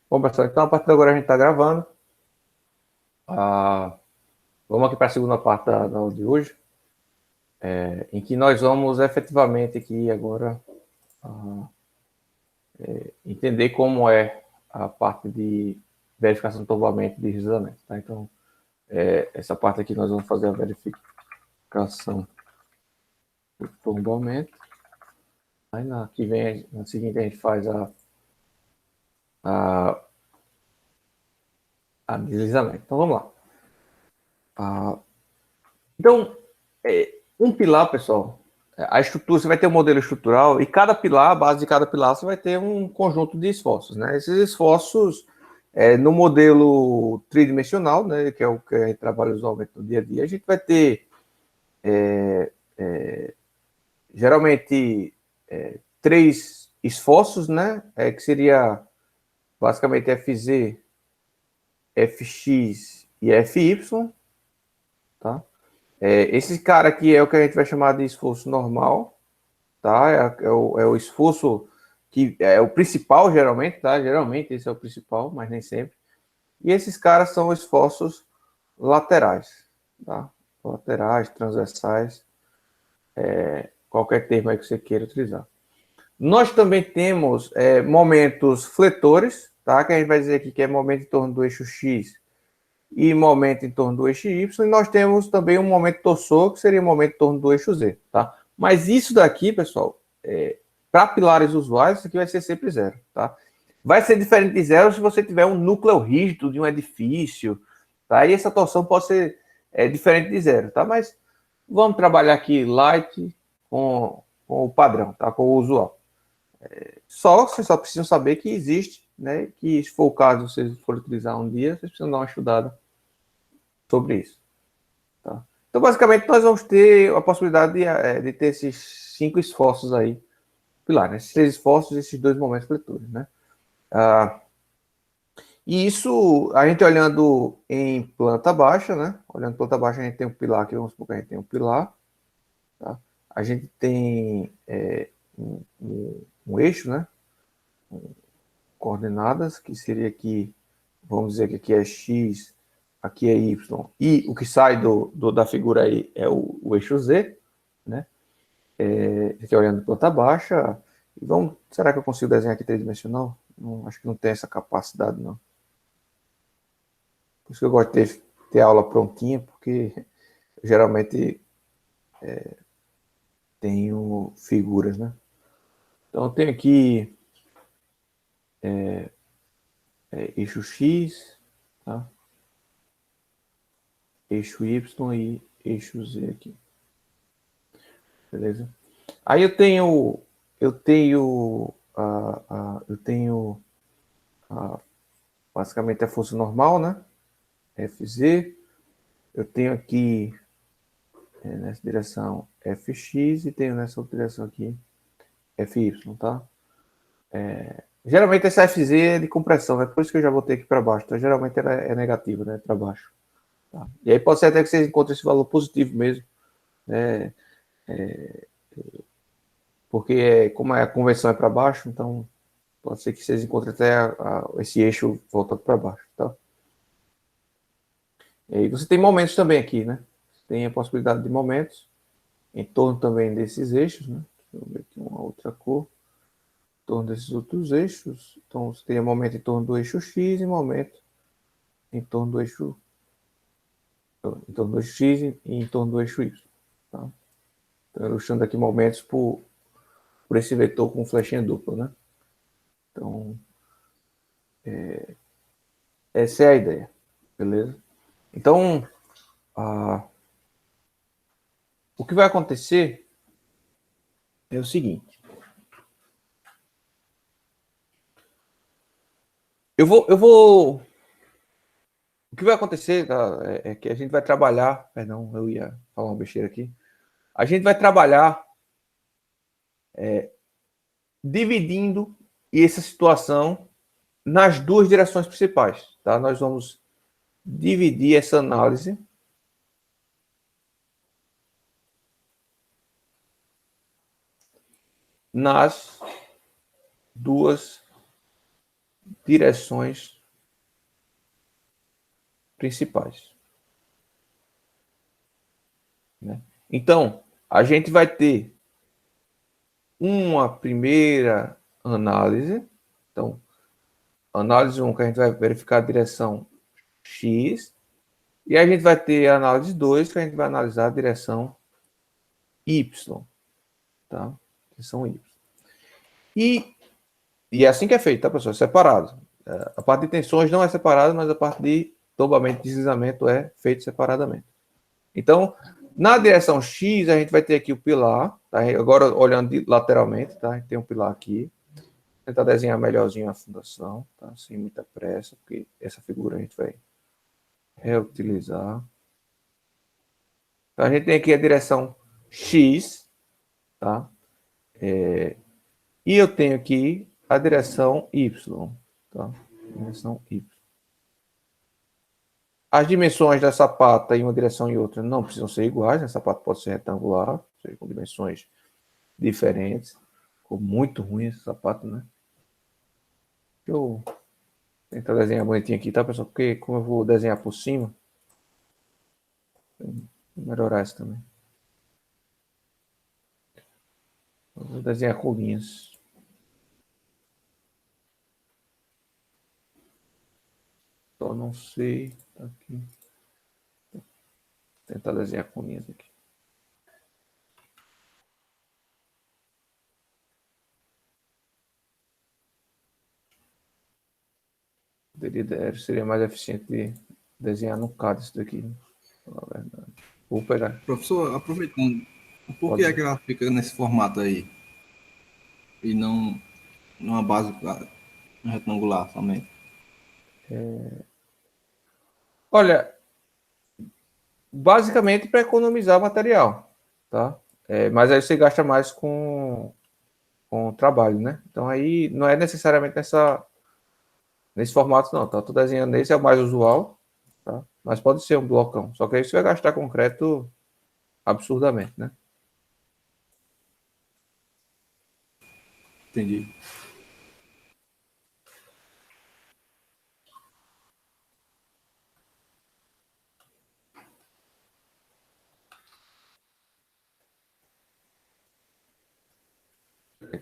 Bom, pessoal, então a partir de agora a gente está gravando. Ah, vamos aqui para a segunda parte da aula de hoje, em que nós vamos efetivamente aqui agora entender como é a parte de verificação de tombamento de deslizamento. Tá? Então, essa parte aqui nós vamos fazer a verificação do tombamento. Aí na seguinte a gente faz a, a deslizamento. Então vamos lá. Ah, então, um pilar, pessoal, a estrutura, você vai ter um modelo estrutural e cada pilar, a base de cada pilar, você vai ter um conjunto de esforços, né? Esses esforços, no modelo tridimensional, né, que é o que a gente trabalha usualmente no dia a dia, a gente vai ter, geralmente, três esforços, né, que seria basicamente FZ, FX e FY, tá? Esse cara aqui é o que a gente vai chamar de esforço normal, tá? É o esforço que é o principal, geralmente, tá? Geralmente esse é o principal, mas nem sempre. E esses caras são esforços laterais, tá? Laterais, transversais, qualquer termo aí que você queira utilizar. Nós também temos momentos fletores, tá? Que a gente vai dizer aqui que é momento em torno do eixo X e momento em torno do eixo Y, e nós temos também um momento torsor, que seria um momento em torno do eixo Z, tá? Mas isso daqui, pessoal, para pilares usuais, isso aqui vai ser sempre zero, tá? Vai ser diferente de zero se você tiver um núcleo rígido de um edifício, tá? E essa torção pode ser diferente de zero, tá? Mas vamos trabalhar aqui light com o padrão, tá? Com o usual. Vocês só precisam saber que existe, né? Que se for o caso, vocês forem utilizar um dia, vocês precisam dar uma estudada sobre isso. Tá? Então, basicamente, nós vamos ter a possibilidade de ter esses 5 esforços aí, pilar, né? Esses 3 esforços, esses 2 momentos fletores, né? E isso, a gente olhando em planta baixa, né? Olhando em planta baixa, a gente tem um pilar aqui, vamos supor que a gente tem um pilar, tá? A gente tem um eixo, né? Coordenadas, que seria aqui, vamos dizer que aqui é X, aqui é Y, e o que sai da figura aí é o eixo Z, né? Aqui olhando planta baixa. E será que eu consigo desenhar aqui tridimensional? Não, acho que não tem essa capacidade, não. Por isso que eu gosto de ter a aula prontinha, porque geralmente tenho figuras, né? Então eu tenho aqui eixo X, tá? Eixo Y e eixo Z aqui. Beleza? Aí eu tenho basicamente a força normal, né? FZ. Eu tenho aqui nessa direção FX e tenho nessa outra direção aqui FY, tá? Geralmente essa FZ é de compressão, né? Por isso que eu já botei aqui para baixo. Então, geralmente ela é negativa, né? Para baixo. Tá? E aí pode ser até que vocês encontrem esse valor positivo mesmo, né? Porque como a conversão é para baixo, então pode ser que vocês encontrem até esse eixo voltado para baixo, tá? E aí você tem momentos também aqui, né? Você tem a possibilidade de momentos em torno também desses eixos, né? Deixa eu ver aqui uma outra cor. Em torno desses outros eixos. Então você tem momento em torno do eixo X e momento em torno do eixo X e em torno do eixo Y. Tá? Então, ilustrando aqui momentos por esse vetor com flechinha dupla, né? Então, essa é a ideia, beleza? Então, o que vai acontecer é o seguinte. Eu vou. O que vai acontecer, tá, é que a gente vai trabalhar. Perdão, eu ia falar uma besteira aqui. A gente vai trabalhar dividindo essa situação nas duas direções principais, tá? Nós vamos dividir essa análise nas duas direções principais. Né? Então, a gente vai ter uma primeira análise. Então, análise 1, que a gente vai verificar a direção X. E a gente vai ter a análise 2, que a gente vai analisar a direção Y. Tá? Direção Y. E é assim que é feito, tá, pessoal? Separado. A parte de tensões não é separada, mas a parte de tombamento e deslizamento é feito separadamente. Então, na direção X, a gente vai ter aqui o pilar. Tá? Agora, olhando lateralmente, tá? A gente tem um pilar aqui. Vou tentar desenhar melhorzinho a fundação, tá? Sem muita pressa, porque essa figura a gente vai reutilizar. Então, a gente tem aqui a direção X, tá? E eu tenho aqui a direção Y, tá? Direção Y. As dimensões da sapata em uma direção e outra não precisam ser iguais, a sapata pode ser retangular, ou seja, com dimensões diferentes. Ficou muito ruim esse sapato, né? Eu vou tentar desenhar bonitinho aqui, tá, pessoal? Porque como eu vou desenhar por cima, vou melhorar isso também. Eu vou desenhar com linhas. Só não sei. Tá aqui. Vou tentar desenhar com linhas aqui. Seria mais eficiente desenhar no CAD isso daqui, né? Na verdade. Vou pegar. Professor, aproveitando, por que é que ela fica nesse formato aí? E não numa base retangular somente? Olha, basicamente para economizar material, tá? Mas aí você gasta mais com o trabalho, né? Então aí não é necessariamente nesse formato não, tá? Tô desenhando nesse, é o mais usual, tá? Mas pode ser um blocão. Só que aí você vai gastar concreto absurdamente, né? Entendi.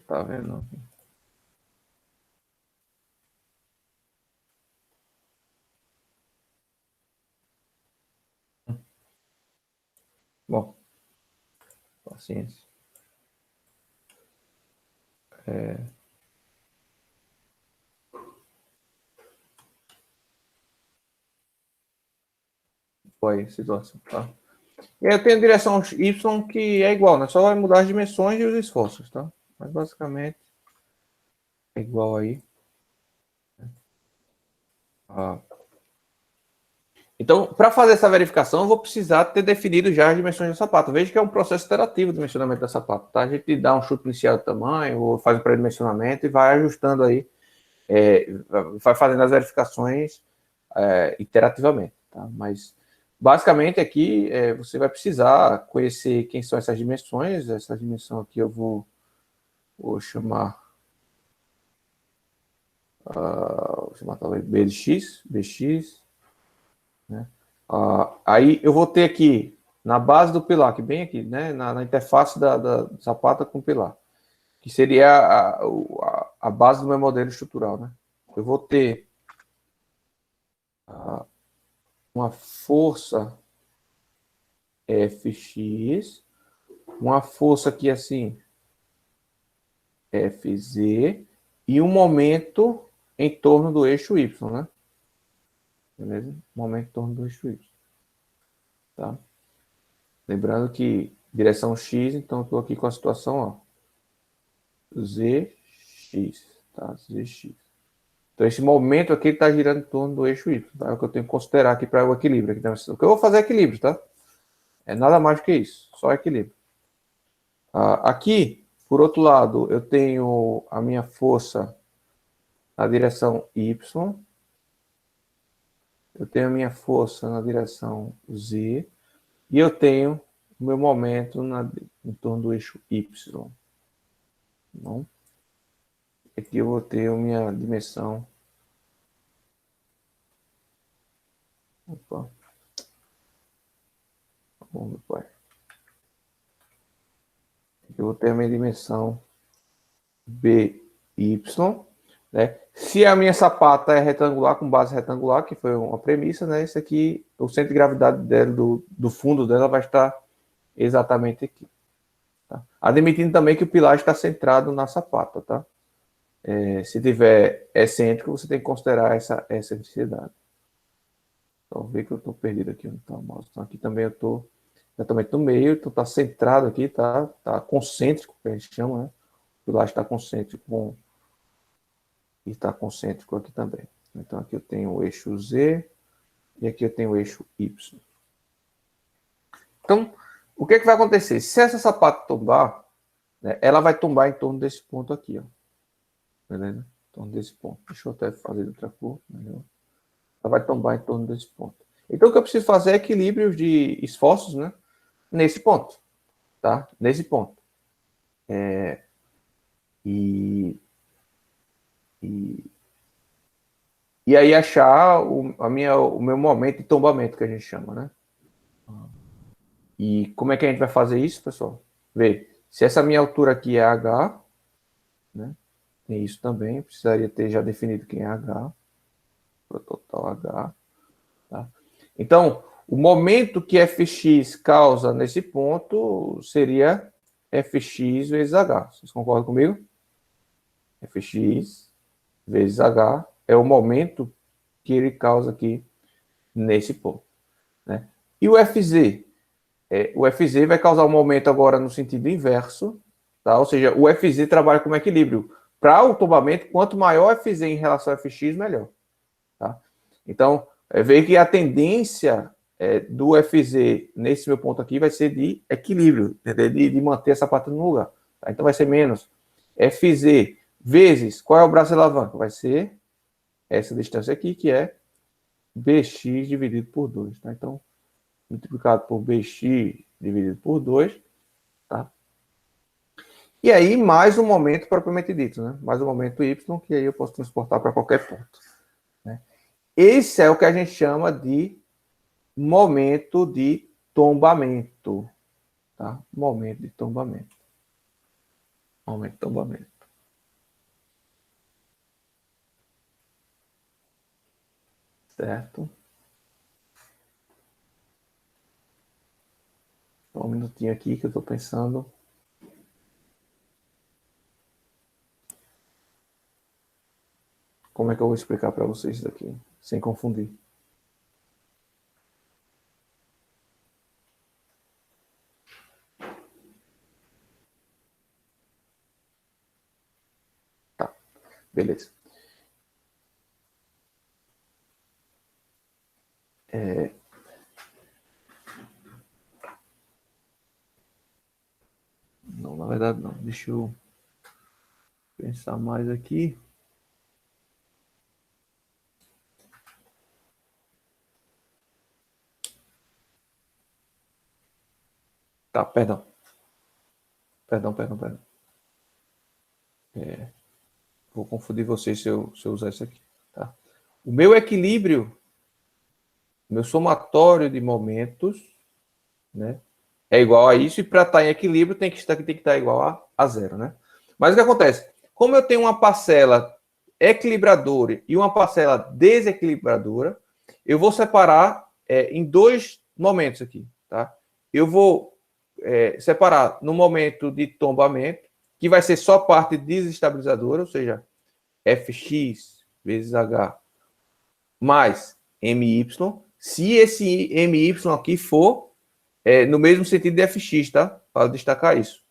Tá vendo? Bom, paciência. Foi situação, tá? E aí eu tenho a direção Y que é igual, né? Só vai mudar as dimensões e os esforços, tá? Mas basicamente é igual aí. Ah. Então, para fazer essa verificação, eu vou precisar ter definido já as dimensões do sapato. Veja que é um processo iterativo de dimensionamento do sapato, tá? A gente dá um chute inicial do tamanho, ou faz um pré-dimensionamento e vai ajustando aí, vai fazendo as verificações iterativamente, tá? Mas, basicamente, aqui você vai precisar conhecer quem são essas dimensões. Essa dimensão aqui eu vou chamar, vou chamar talvez B de X, BX, né? Aí eu vou ter aqui, na base do pilar, que bem aqui, né? Na interface da sapata com o pilar, que seria a base do meu modelo estrutural, né? Eu vou ter uma força Fx, uma força aqui assim, Fz, e um momento em torno do eixo Y, né? Beleza? Momento em torno do eixo Y. Tá? Lembrando que direção X, então eu estou aqui com a situação, ó, ZX, tá? ZX. Então esse momento aqui está girando em torno do eixo Y, tá? É o que eu tenho que considerar aqui para o equilíbrio. Aqui, o que eu vou fazer é equilíbrio, tá? É nada mais do que isso, só equilíbrio. Aqui, por outro lado, eu tenho a minha força na direção Y, eu tenho a minha força na direção Z, e eu tenho o meu momento em torno do eixo Y. Bom, aqui eu vou ter a minha dimensão Opa. Vamos, meu pai. Eu vou ter a minha dimensão BY, né? Se a minha sapata é retangular, com base retangular, que foi uma premissa, né? Isso aqui, o centro de gravidade dela, do fundo dela vai estar exatamente aqui. Tá? Admitindo também que o pilar está centrado na sapata, tá? Se tiver excêntrico, você tem que considerar essa excentricidade. Então, vê que eu estou perdido aqui onde está o mouse. Então, aqui também eu estou exatamente no meio, então está centrado aqui, tá concêntrico, que a gente chama, né? O pilar está concêntrico e está concêntrico aqui também. Então, aqui eu tenho o eixo Z e aqui eu tenho o eixo Y. Então, o que vai acontecer? Se essa sapata tombar, né, ela vai tombar em torno desse ponto aqui, ó. Beleza? Em torno desse ponto. Deixa eu até fazer de outra cor. Melhor. Ela vai tombar em torno desse ponto. Então, o que eu preciso fazer é equilíbrios de esforços, né? Nesse ponto. Tá? Nesse ponto. E aí achar o meu momento de tombamento, que a gente chama, né? E como é que a gente vai fazer isso, pessoal? Vê, se essa minha altura aqui é H, né? Tem isso também, precisaria ter já definido quem é H, para total H, tá? Então, o momento que Fx causa nesse ponto seria Fx vezes H. Vocês concordam comigo? Fx vezes H é o momento que ele causa aqui nesse ponto, né? E o Fz? O Fz vai causar um momento agora no sentido inverso, tá? Ou seja, o Fz trabalha como equilíbrio. Para o tombamento, quanto maior o Fz em relação ao Fx, melhor. Tá? Então, veja que a tendência do Fz nesse meu ponto aqui vai ser de equilíbrio, de manter essa parte no lugar. Tá? Então, vai ser menos Fz vezes, qual é o braço de alavanca? Vai ser essa distância aqui, que é Bx dividido por 2. Tá? Então, multiplicado por Bx dividido por 2, tá? E aí, mais um momento propriamente dito, né? Mais um momento y, que aí eu posso transportar para qualquer ponto. Né? Esse é o que a gente chama de momento de tombamento. Tá? Momento de tombamento. Momento de tombamento. Certo? Só um minutinho aqui que eu estou pensando. Como é que eu vou explicar para vocês isso daqui, sem confundir? Tá, beleza. Não, na verdade não. Deixa eu pensar mais aqui. Tá, perdão. Perdão. Vou confundir vocês se eu usar isso aqui. Tá? O meu equilíbrio, meu somatório de momentos, né, é igual a isso, e para estar em equilíbrio tem que estar igual a zero. Né? Mas o que acontece? Como eu tenho uma parcela equilibradora e uma parcela desequilibradora, eu vou separar em dois momentos aqui. Tá? Eu vou separar no momento de tombamento, que vai ser só parte desestabilizadora, ou seja, Fx vezes H mais My, se esse My aqui for no mesmo sentido de Fx, tá? Vale destacar isso.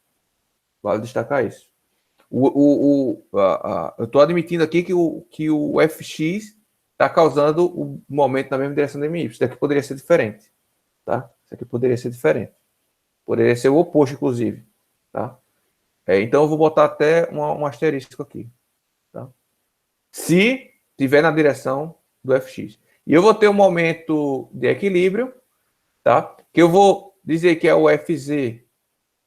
Eu estou admitindo aqui que o Fx está causando o momento na mesma direção do My. Isso daqui poderia ser diferente, tá? Isso aqui poderia ser diferente. Poderia ser o oposto, inclusive, tá? Então, eu vou botar até um asterisco aqui, tá? Se tiver na direção do Fx. E eu vou ter um momento de equilíbrio, tá? Que eu vou dizer que é o Fz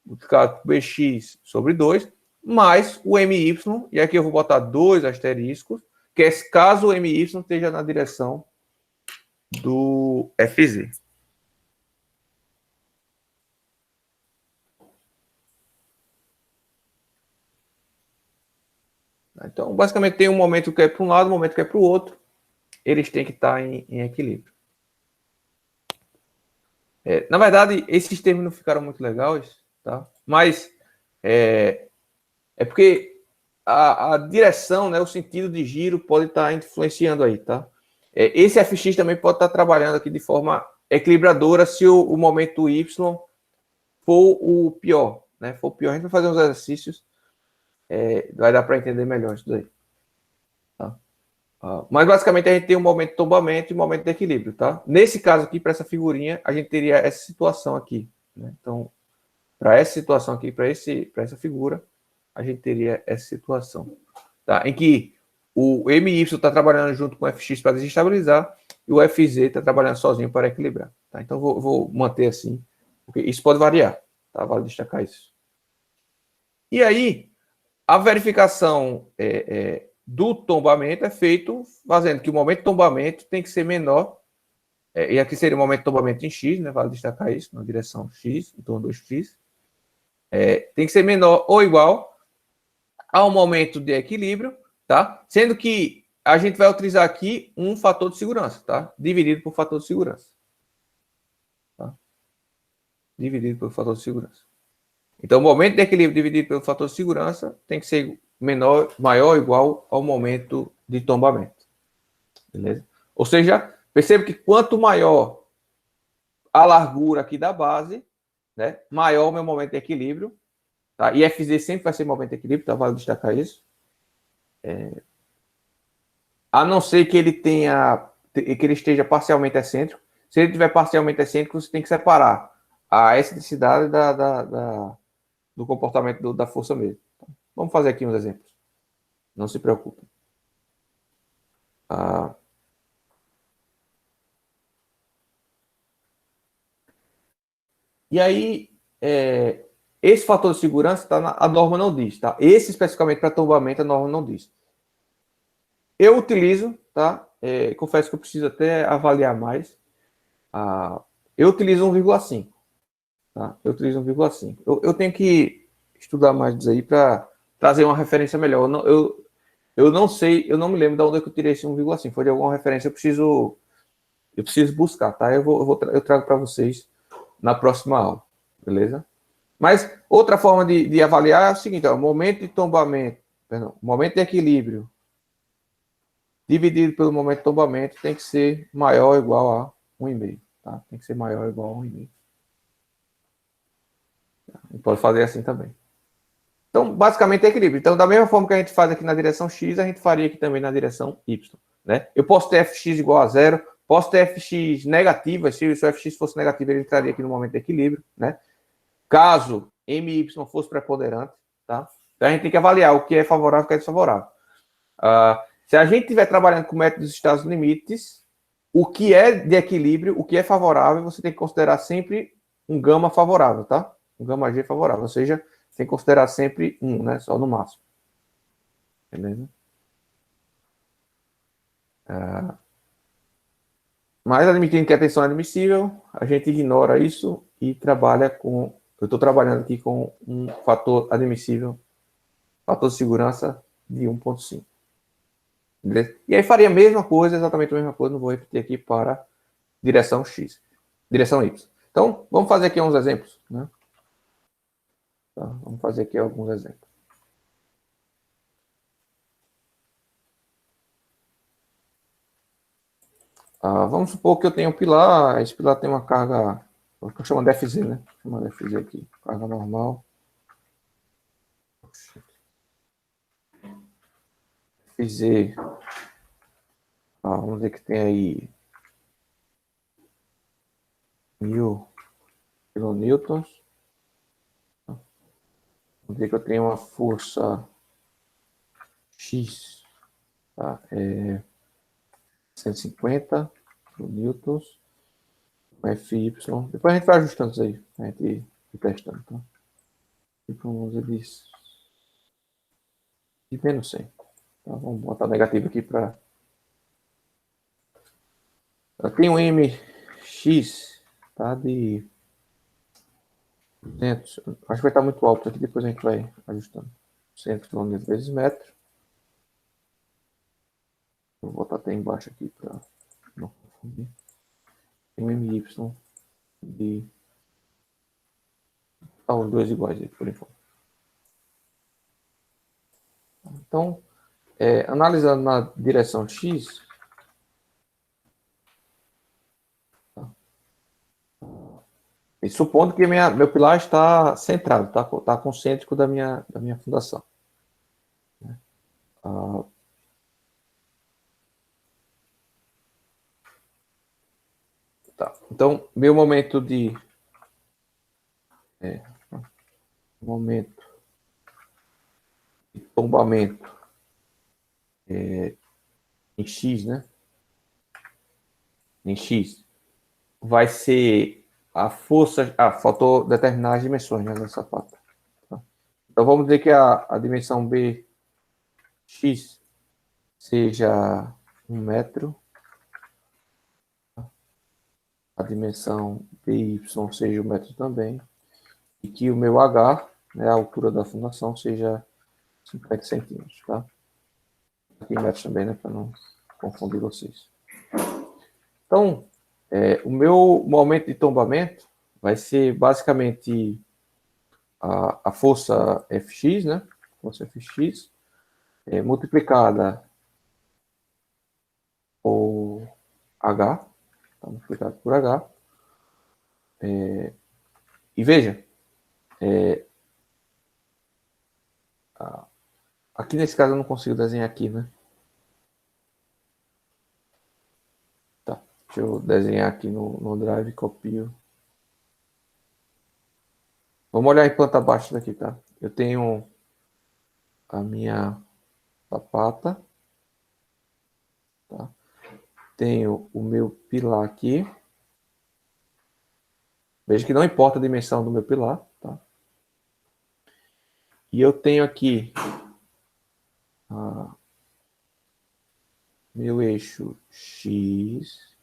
multiplicado por Bx sobre 2, mais o My, e aqui eu vou botar dois asteriscos, que é caso o My esteja na direção do FZ. Então, basicamente, tem um momento que é para um lado, um momento que é para o outro. Eles têm que estar em equilíbrio. Na verdade, esses termos não ficaram muito legais, tá? Mas é porque a direção, né, o sentido de giro pode estar influenciando aí, tá? Esse FX também pode estar trabalhando aqui de forma equilibradora se o momento Y for o pior, né? For o pior, a gente vai fazer uns exercícios, vai dar para entender melhor isso daí. Tá? Mas basicamente a gente tem um momento de tombamento e um momento de equilíbrio, tá? Nesse caso aqui, para essa figurinha, a gente teria essa situação aqui, né? Então, para essa situação aqui, para essa figura, a gente teria essa situação, tá? Em que o MY está trabalhando junto com o FX para desestabilizar e o FZ está trabalhando sozinho para equilibrar, tá? Então, vou manter assim, porque isso pode variar, tá? Vale destacar isso. E aí, a verificação do tombamento é feito fazendo que o momento de tombamento tem que ser menor, e aqui seria o momento de tombamento em X, né? Vale destacar isso, na direção X, em torno do X. Tem que ser menor ou igual ao momento de equilíbrio, tá? Sendo que a gente vai utilizar aqui um fator de segurança, tá? Dividido por fator de segurança. Tá? Dividido pelo fator de segurança. Então, o momento de equilíbrio dividido pelo fator de segurança tem que ser maior ou igual ao momento de tombamento. Beleza? Ou seja, perceba que quanto maior a largura aqui da base, né, maior o meu momento de equilíbrio. Tá? E FZ sempre vai ser momento de equilíbrio, tá? Vale destacar isso. A não ser que ele esteja parcialmente excêntrico. Se ele estiver parcialmente excêntrico, você tem que separar a excentricidade do comportamento da força mesmo. Vamos fazer aqui uns exemplos. Não se preocupe. E aí, esse fator de segurança a norma não diz, tá? Esse especificamente para tombamento a norma não diz. Eu utilizo, tá? Confesso que eu preciso até avaliar mais. Eu utilizo 1,5. Tá? Eu utilizo 1,5. Eu tenho que estudar mais disso aí para trazer uma referência melhor. Eu não sei, eu não me lembro de onde eu tirei esse 1,5. Foi de alguma referência, eu preciso buscar, tá? Eu trago para vocês na próxima aula, beleza? Mas outra forma de avaliar é o seguinte: o momento de tombamento, perdão, o momento de equilíbrio dividido pelo momento de tombamento tem que ser maior ou igual a 1,5. Tá? Tem que ser maior ou igual a 1,5. E pode fazer assim também. Então, basicamente é equilíbrio. Então, da mesma forma que a gente faz aqui na direção X, a gente faria aqui também na direção Y. Né? Eu posso ter Fx igual a zero, posso ter Fx negativa, se o Fx fosse negativo, ele entraria aqui no momento de equilíbrio. Né? Caso MY fosse preponderante, tá? Então a gente tem que avaliar o que é favorável e o que é desfavorável. Se a gente estiver trabalhando com métodos de estados limites, o que é de equilíbrio, o que é favorável, você tem que considerar sempre um gama favorável, tá? Um gama G favorável, ou seja, tem que considerar sempre um, né? Só no máximo. Beleza? Mas admitindo que a tensão é admissível, a gente ignora isso e trabalha com... Eu estou trabalhando aqui com um fator admissível, fator de segurança de 1,5. Beleza? E aí faria a mesma coisa, exatamente a mesma coisa, não vou repetir aqui para direção X, direção Y. Então, vamos fazer aqui uns exemplos. Né? Tá, vamos fazer aqui alguns exemplos. Vamos supor que eu tenho um pilar, esse pilar tem uma carga, que eu chamo de FZ, né? Chama de FZ aqui, carga normal. FZ, vamos dizer que tem aí 1000 kilonewtons. Vamos dizer que eu tenho uma força X, tá? 150 newtons, FY. Depois a gente vai ajustando isso aí, a gente ir testando, tá? Tipo, vamos dizer de menos 100. Tá? Vamos botar negativo aqui para Eu tenho um MX, tá, de 200, acho que vai estar muito alto aqui, depois a gente vai ajustando. 100 km vezes metro. Vou botar até embaixo aqui para não confundir. Tem um MY de... Tá, os dois iguais aí, por enquanto. Então, analisando na direção X, tá? E supondo que meu pilar está centrado, tá concêntrico da minha fundação. Tá. Então, meu momento de momento de tombamento em X, né? Em X, vai ser a força. Faltou determinar as dimensões, né, nessa pata. Tá? Então, vamos dizer que a dimensão BX seja 1 metro. A dimensão BY seja 1 metro também. E que o meu H, né, a altura da fundação, seja 50 centímetros, tá? Aqui em metros também, né, para não confundir vocês. Então, o meu momento de tombamento vai ser basicamente a força Fx, né? Força Fx, multiplicada por H, tá? Multiplicado por H. E veja, aqui nesse caso eu não consigo desenhar aqui, né? Tá, deixa eu desenhar aqui no Drive, copio. Vamos olhar em planta baixa daqui, tá? Eu tenho a minha sapata, tá? Tenho o meu pilar aqui. Veja que não importa a dimensão do meu pilar, tá? E eu tenho aqui meu eixo X,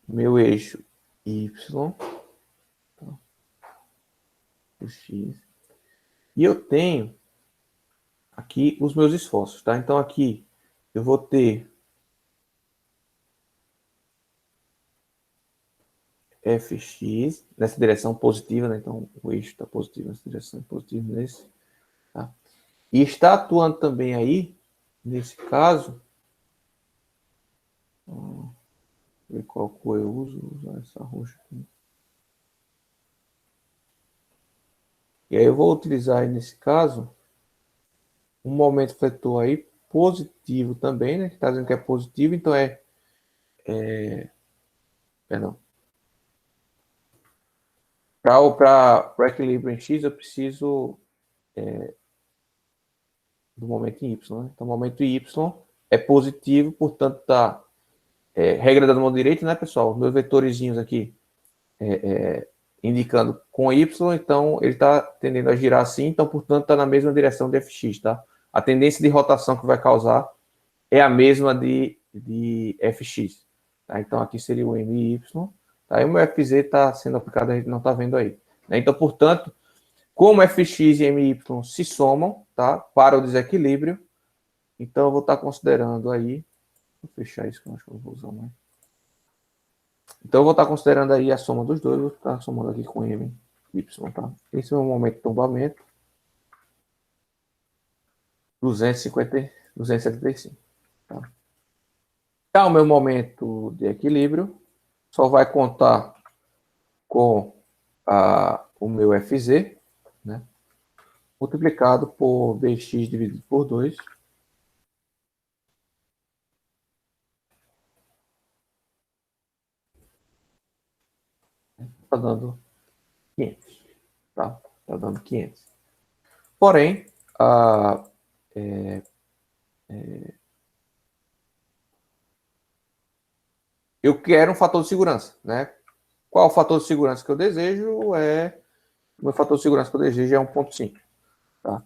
meu eixo Y, tá? O X. E eu tenho aqui os meus esforços, tá? Então aqui eu vou ter Fx nessa direção positiva, né? Então o eixo está positivo nessa direção, positivo nesse, tá? E está atuando também aí, nesse caso, ver qual cor eu uso, usar essa roxa aqui. E aí eu vou utilizar aí, nesse caso, um momento fletor aí positivo também, né? Que está dizendo que é positivo, então perdão. Para o equilíbrio em X, eu preciso do momento em Y, né? Então, o momento em Y é positivo, portanto, tá regra da mão direita, né, pessoal? Meus vetorizinhos aqui indicando com Y, então ele está tendendo a girar assim, então, portanto, está na mesma direção de Fx, tá? A tendência de rotação que vai causar é a mesma de Fx. Tá? Então, aqui seria o MY. Tá? E o meu Fz está sendo aplicado, a gente não está vendo aí. Né? Então, portanto, como Fx e My se somam, tá? Para o desequilíbrio, então eu vou estar considerando aí, vou fechar isso que eu acho que eu vou usar mais. Então eu vou estar considerando aí a soma dos dois, vou estar somando aqui com M, Y, tá? Esse é o momento de tombamento. 275. Tá? Já o meu momento de equilíbrio só vai contar com o meu Fz, né? Multiplicado por Bx dividido por 2. Está dando 500. Tá? Está dando 500. Porém, eu quero um fator de segurança, né? Qual o fator de segurança que eu desejo? O meu fator de segurança que eu desejo é 1,5. Tá?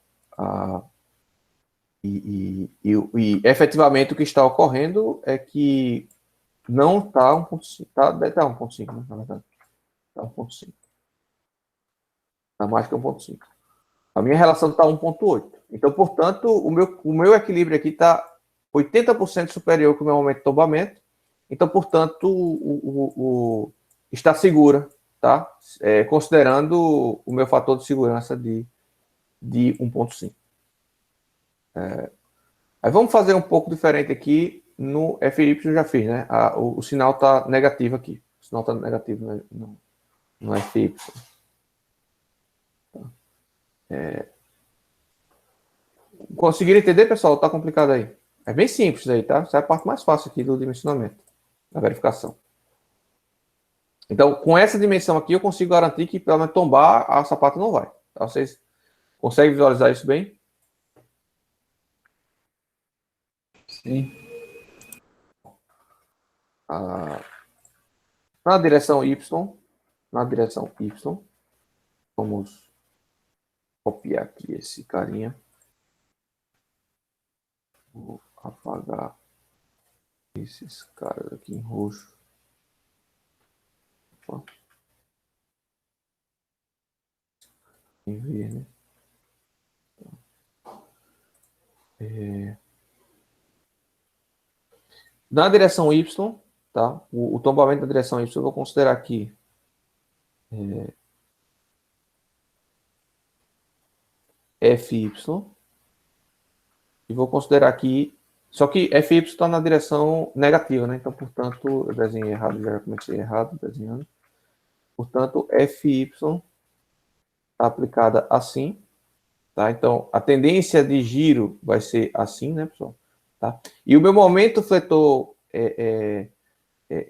E efetivamente o que está ocorrendo é que Não tá 1.5. Deve estar 1.5, né? Na verdade. Tá 1.5. Tá mais que 1.5. A minha relação está 1.8. Então, portanto, o meu equilíbrio aqui está 80% superior que o meu momento de tombamento. Então, portanto, está segura, tá? Considerando o meu fator de segurança de 1.5. Aí vamos fazer um pouco diferente aqui no FY, eu já fiz, né? O sinal está negativo aqui. O sinal está negativo no FY. Conseguiram entender, pessoal? Tá complicado aí. É bem simples aí, tá? Essa é a parte mais fácil aqui do dimensionamento, da verificação. Então, com essa dimensão aqui, eu consigo garantir que, pelo menos, tombar, a sapata não vai. Tá? Vocês conseguem visualizar isso bem? Sim. Ah, na direção Y, vamos copiar aqui esse carinha. Vou apagar esses caras aqui em roxo. Opa. Em verde. Na direção Y, tá? O tombamento da direção Y eu vou considerar aqui FY. E vou considerar aqui. Só que FY está na direção negativa, né? Então, portanto, eu desenhei errado, já comecei errado desenhando. Portanto, FY está aplicada assim, tá? Então, a tendência de giro vai ser assim, né, pessoal? Tá? E o meu momento fletor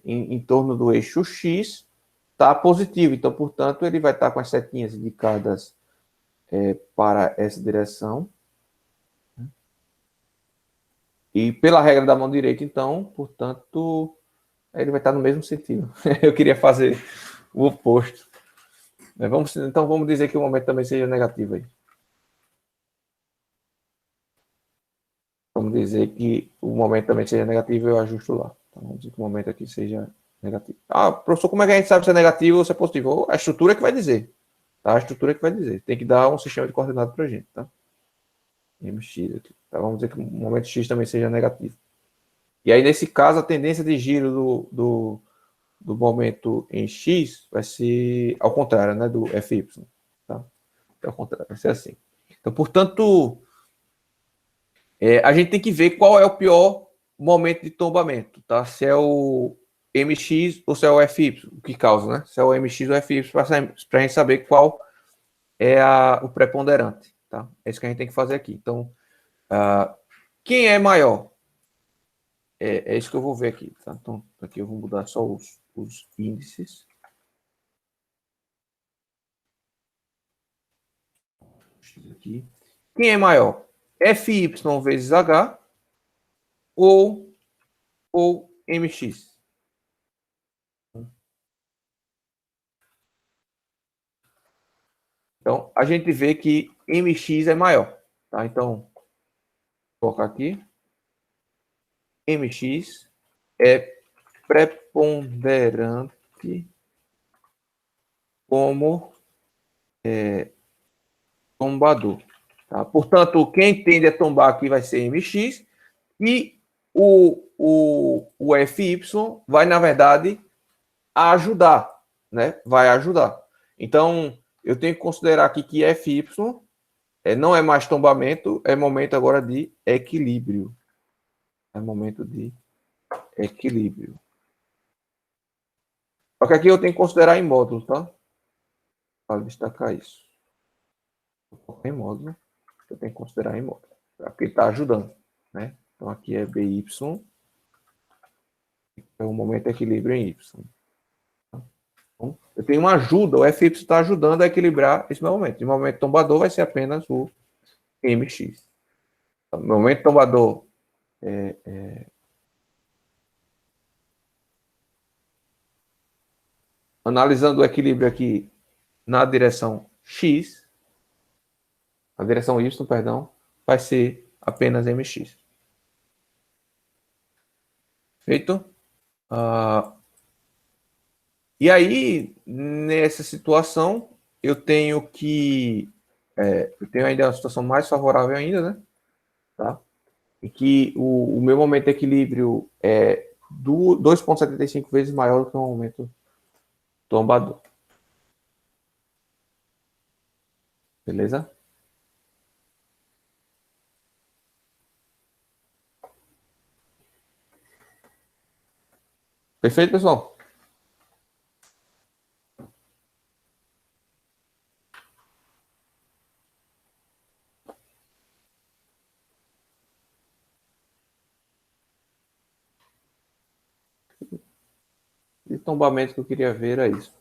em torno do eixo X está positivo. Então, portanto, ele vai estar com as setinhas indicadas para essa direção. E pela regra da mão direita, então, portanto, ele vai estar no mesmo sentido. Eu queria fazer o oposto. Então vamos dizer que o momento também seja negativo aí. Vamos dizer que o momento também seja negativo e eu ajusto lá. Então vamos dizer que o momento aqui seja negativo. Ah, professor, como é que a gente sabe se é negativo ou se é positivo? A estrutura que vai dizer. Tá? A estrutura que vai dizer. Tem que dar um sistema de coordenado para a gente. Tá? MX aqui. Tá? Vamos dizer que o momento X também seja negativo. E aí, nesse caso, a tendência de giro do momento em X vai ser ao contrário, né? Do FY. Tá? Ao contrário, vai ser assim. Então, portanto, a gente tem que ver qual é o pior momento de tombamento, tá? Se é o MX ou se é o FY, o que causa, né? Se é o MX ou o FY, para a gente saber qual é o preponderante, tá? É isso que a gente tem que fazer aqui. Então, quem é maior? É isso que eu vou ver aqui, tá? Então, aqui eu vou mudar só os índices. Aqui. Quem é maior? FY vezes H ou MX? Então, a gente vê que MX é maior. Tá? Então, vou colocar aqui. MX é preponderante como tombador. Tá? Portanto, quem tende a tombar aqui vai ser MX e o FY vai, na verdade, ajudar. Né? Vai ajudar. Então, eu tenho que considerar aqui que FY não é mais tombamento, é momento agora de equilíbrio. É momento de equilíbrio. Só que aqui eu tenho que considerar em módulo, tá? Para destacar isso. Em módulo, eu tenho que considerar em módulo. Porque ele está ajudando, né? Então aqui é BY, é o momento de equilíbrio em Y. Então, eu tenho uma ajuda, o FY está ajudando a equilibrar esse meu momento. E o momento tombador vai ser apenas o MX. Então, o momento tombador analisando o equilíbrio aqui na direção X, a direção Y, perdão, vai ser apenas MX. Feito? Ah, e aí, nessa situação, eu tenho que. Eu tenho ainda uma situação mais favorável ainda, né? Tá? E que o meu momento de equilíbrio é 2,75 vezes maior do que o momento tombador. Beleza? Perfeito, pessoal? E tombamento que eu queria ver é isso.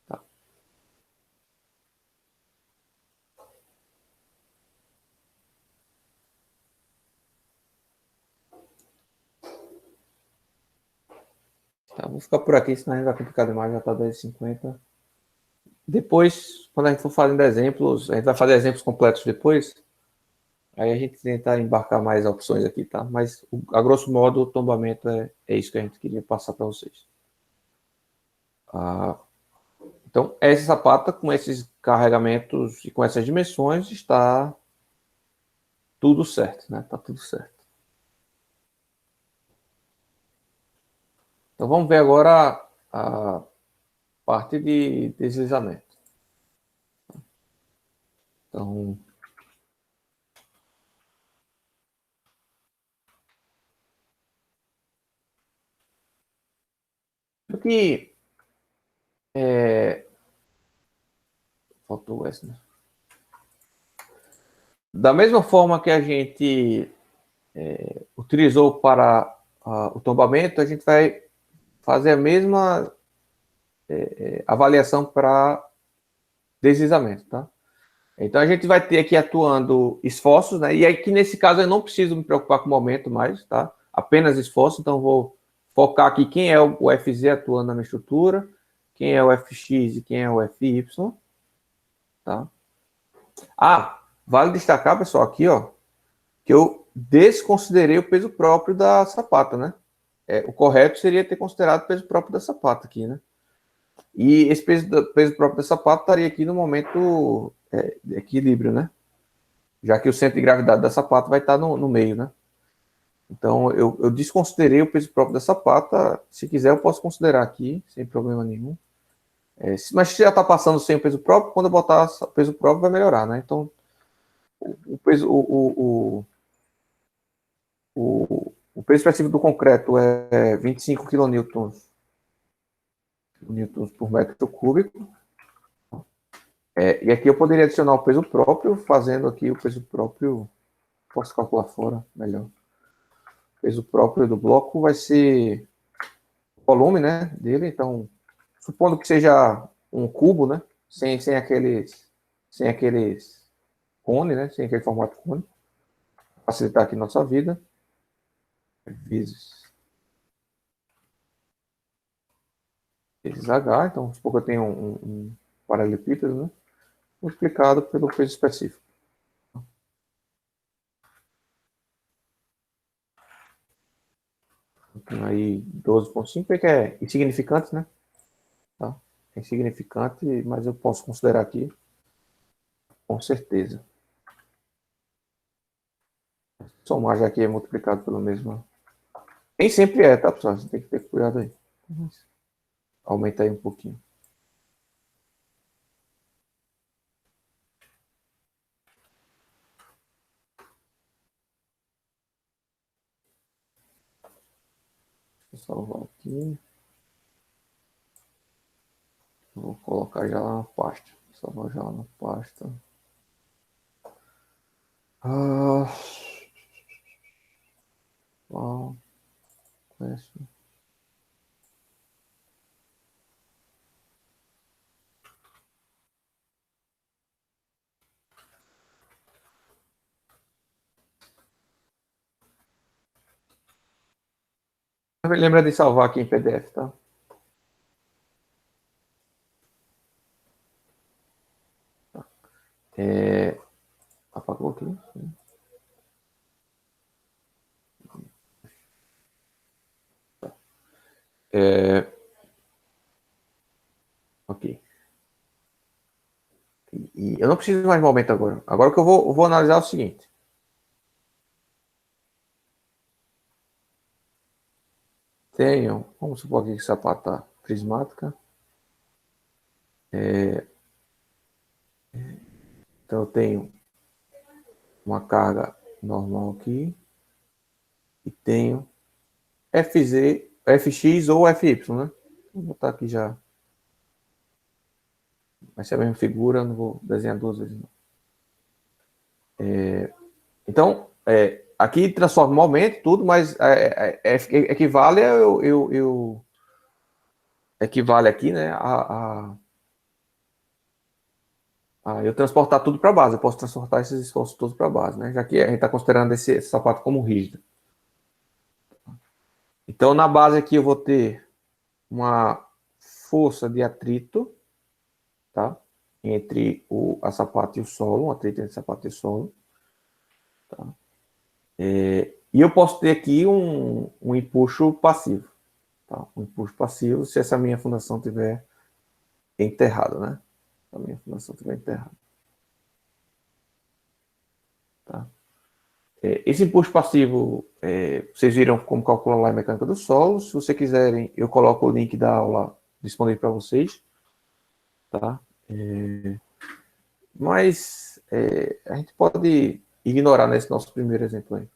Tá. Tá, vou ficar por aqui, senão a gente vai complicar demais, já tá 10h50. Depois, quando a gente for fazendo exemplos, a gente vai fazer exemplos completos depois. Aí a gente tenta embarcar mais opções aqui, tá? Mas, a grosso modo, o tombamento é isso que a gente queria passar para vocês. Ah, então, essa sapata, com esses carregamentos e com essas dimensões, está tudo certo, né? Tá tudo certo. Então, vamos ver agora a parte de deslizamento. Então, aqui faltou essa, né? Da mesma forma que a gente utilizou para o tombamento, a gente vai fazer a mesma avaliação para deslizamento, tá? Então a gente vai ter aqui atuando esforços, né? E aqui nesse caso eu não preciso me preocupar com o momento mais, tá? Apenas esforço, então vou focar aqui quem é o FZ atuando na minha estrutura, quem é o FX e quem é o FY, tá? Ah, vale destacar, pessoal, aqui, ó, que eu desconsiderei o peso próprio da sapata, né? O correto seria ter considerado o peso próprio da sapata aqui, né? E esse peso próprio da sapata estaria aqui no momento de equilíbrio, né? Já que o centro de gravidade da sapata vai estar no meio, né? Então, eu desconsiderei o peso próprio da sapata. Se quiser, eu posso considerar aqui, sem problema nenhum. Mas se já está passando sem o peso próprio, quando eu botar o peso próprio, vai melhorar, né? Então, o peso, o peso específico do concreto é 25 kN por metro cúbico. E aqui eu poderia adicionar o peso próprio, fazendo aqui o peso próprio, posso calcular fora, melhor. O peso próprio do bloco vai ser o volume, né, dele, então, supondo que seja um cubo, né, sem aqueles cone, né, sem aquele formato cone, facilitar aqui nossa vida, vezes H, então, supor que eu tenho um paralelepípedo, né, multiplicado pelo peso específico. Então, aí 12,5 que é insignificante, né? Tá? É insignificante, mas eu posso considerar aqui, com certeza. Somar já que é multiplicado pelo mesmo. Nem sempre é, tá, pessoal? Você tem que ter cuidado aí. Aumenta aí um pouquinho. Deixa eu salvar aqui. Vou colocar já lá na pasta. Salvar já lá na pasta. Ah, ah, Lembra de salvar aqui em PDF, tá? Apagou aqui. Ok. E eu não preciso mais de momento agora. Agora o que eu vou analisar é o seguinte. Tenho, vamos supor aqui que sapata prismática. Então eu tenho uma carga normal aqui. E tenho FZ, FX ou FY, né? Vou botar aqui já. Vai ser a mesma figura, não vou desenhar duas vezes. Não. Então, aqui transforma o momento, tudo, mas equivale equivale aqui, né, a eu transportar tudo para a base. Eu posso transportar esses esforços todos para a base, né? Já que a gente está considerando esse sapato como rígido. Então, na base aqui eu vou ter uma força de atrito, tá? Entre a sapata e o solo, um atrito entre sapata e solo. Tá? E eu posso ter aqui um empuxo passivo. Tá? Um empuxo passivo se essa minha fundação estiver enterrada, né? Se a minha fundação estiver enterrada. Tá? Esse empuxo passivo, vocês viram como calcular lá a mecânica do solo. Se vocês quiserem, eu coloco o link da aula disponível para vocês. Tá? Mas a gente pode ignorar nesse nosso primeiro exemplo aí.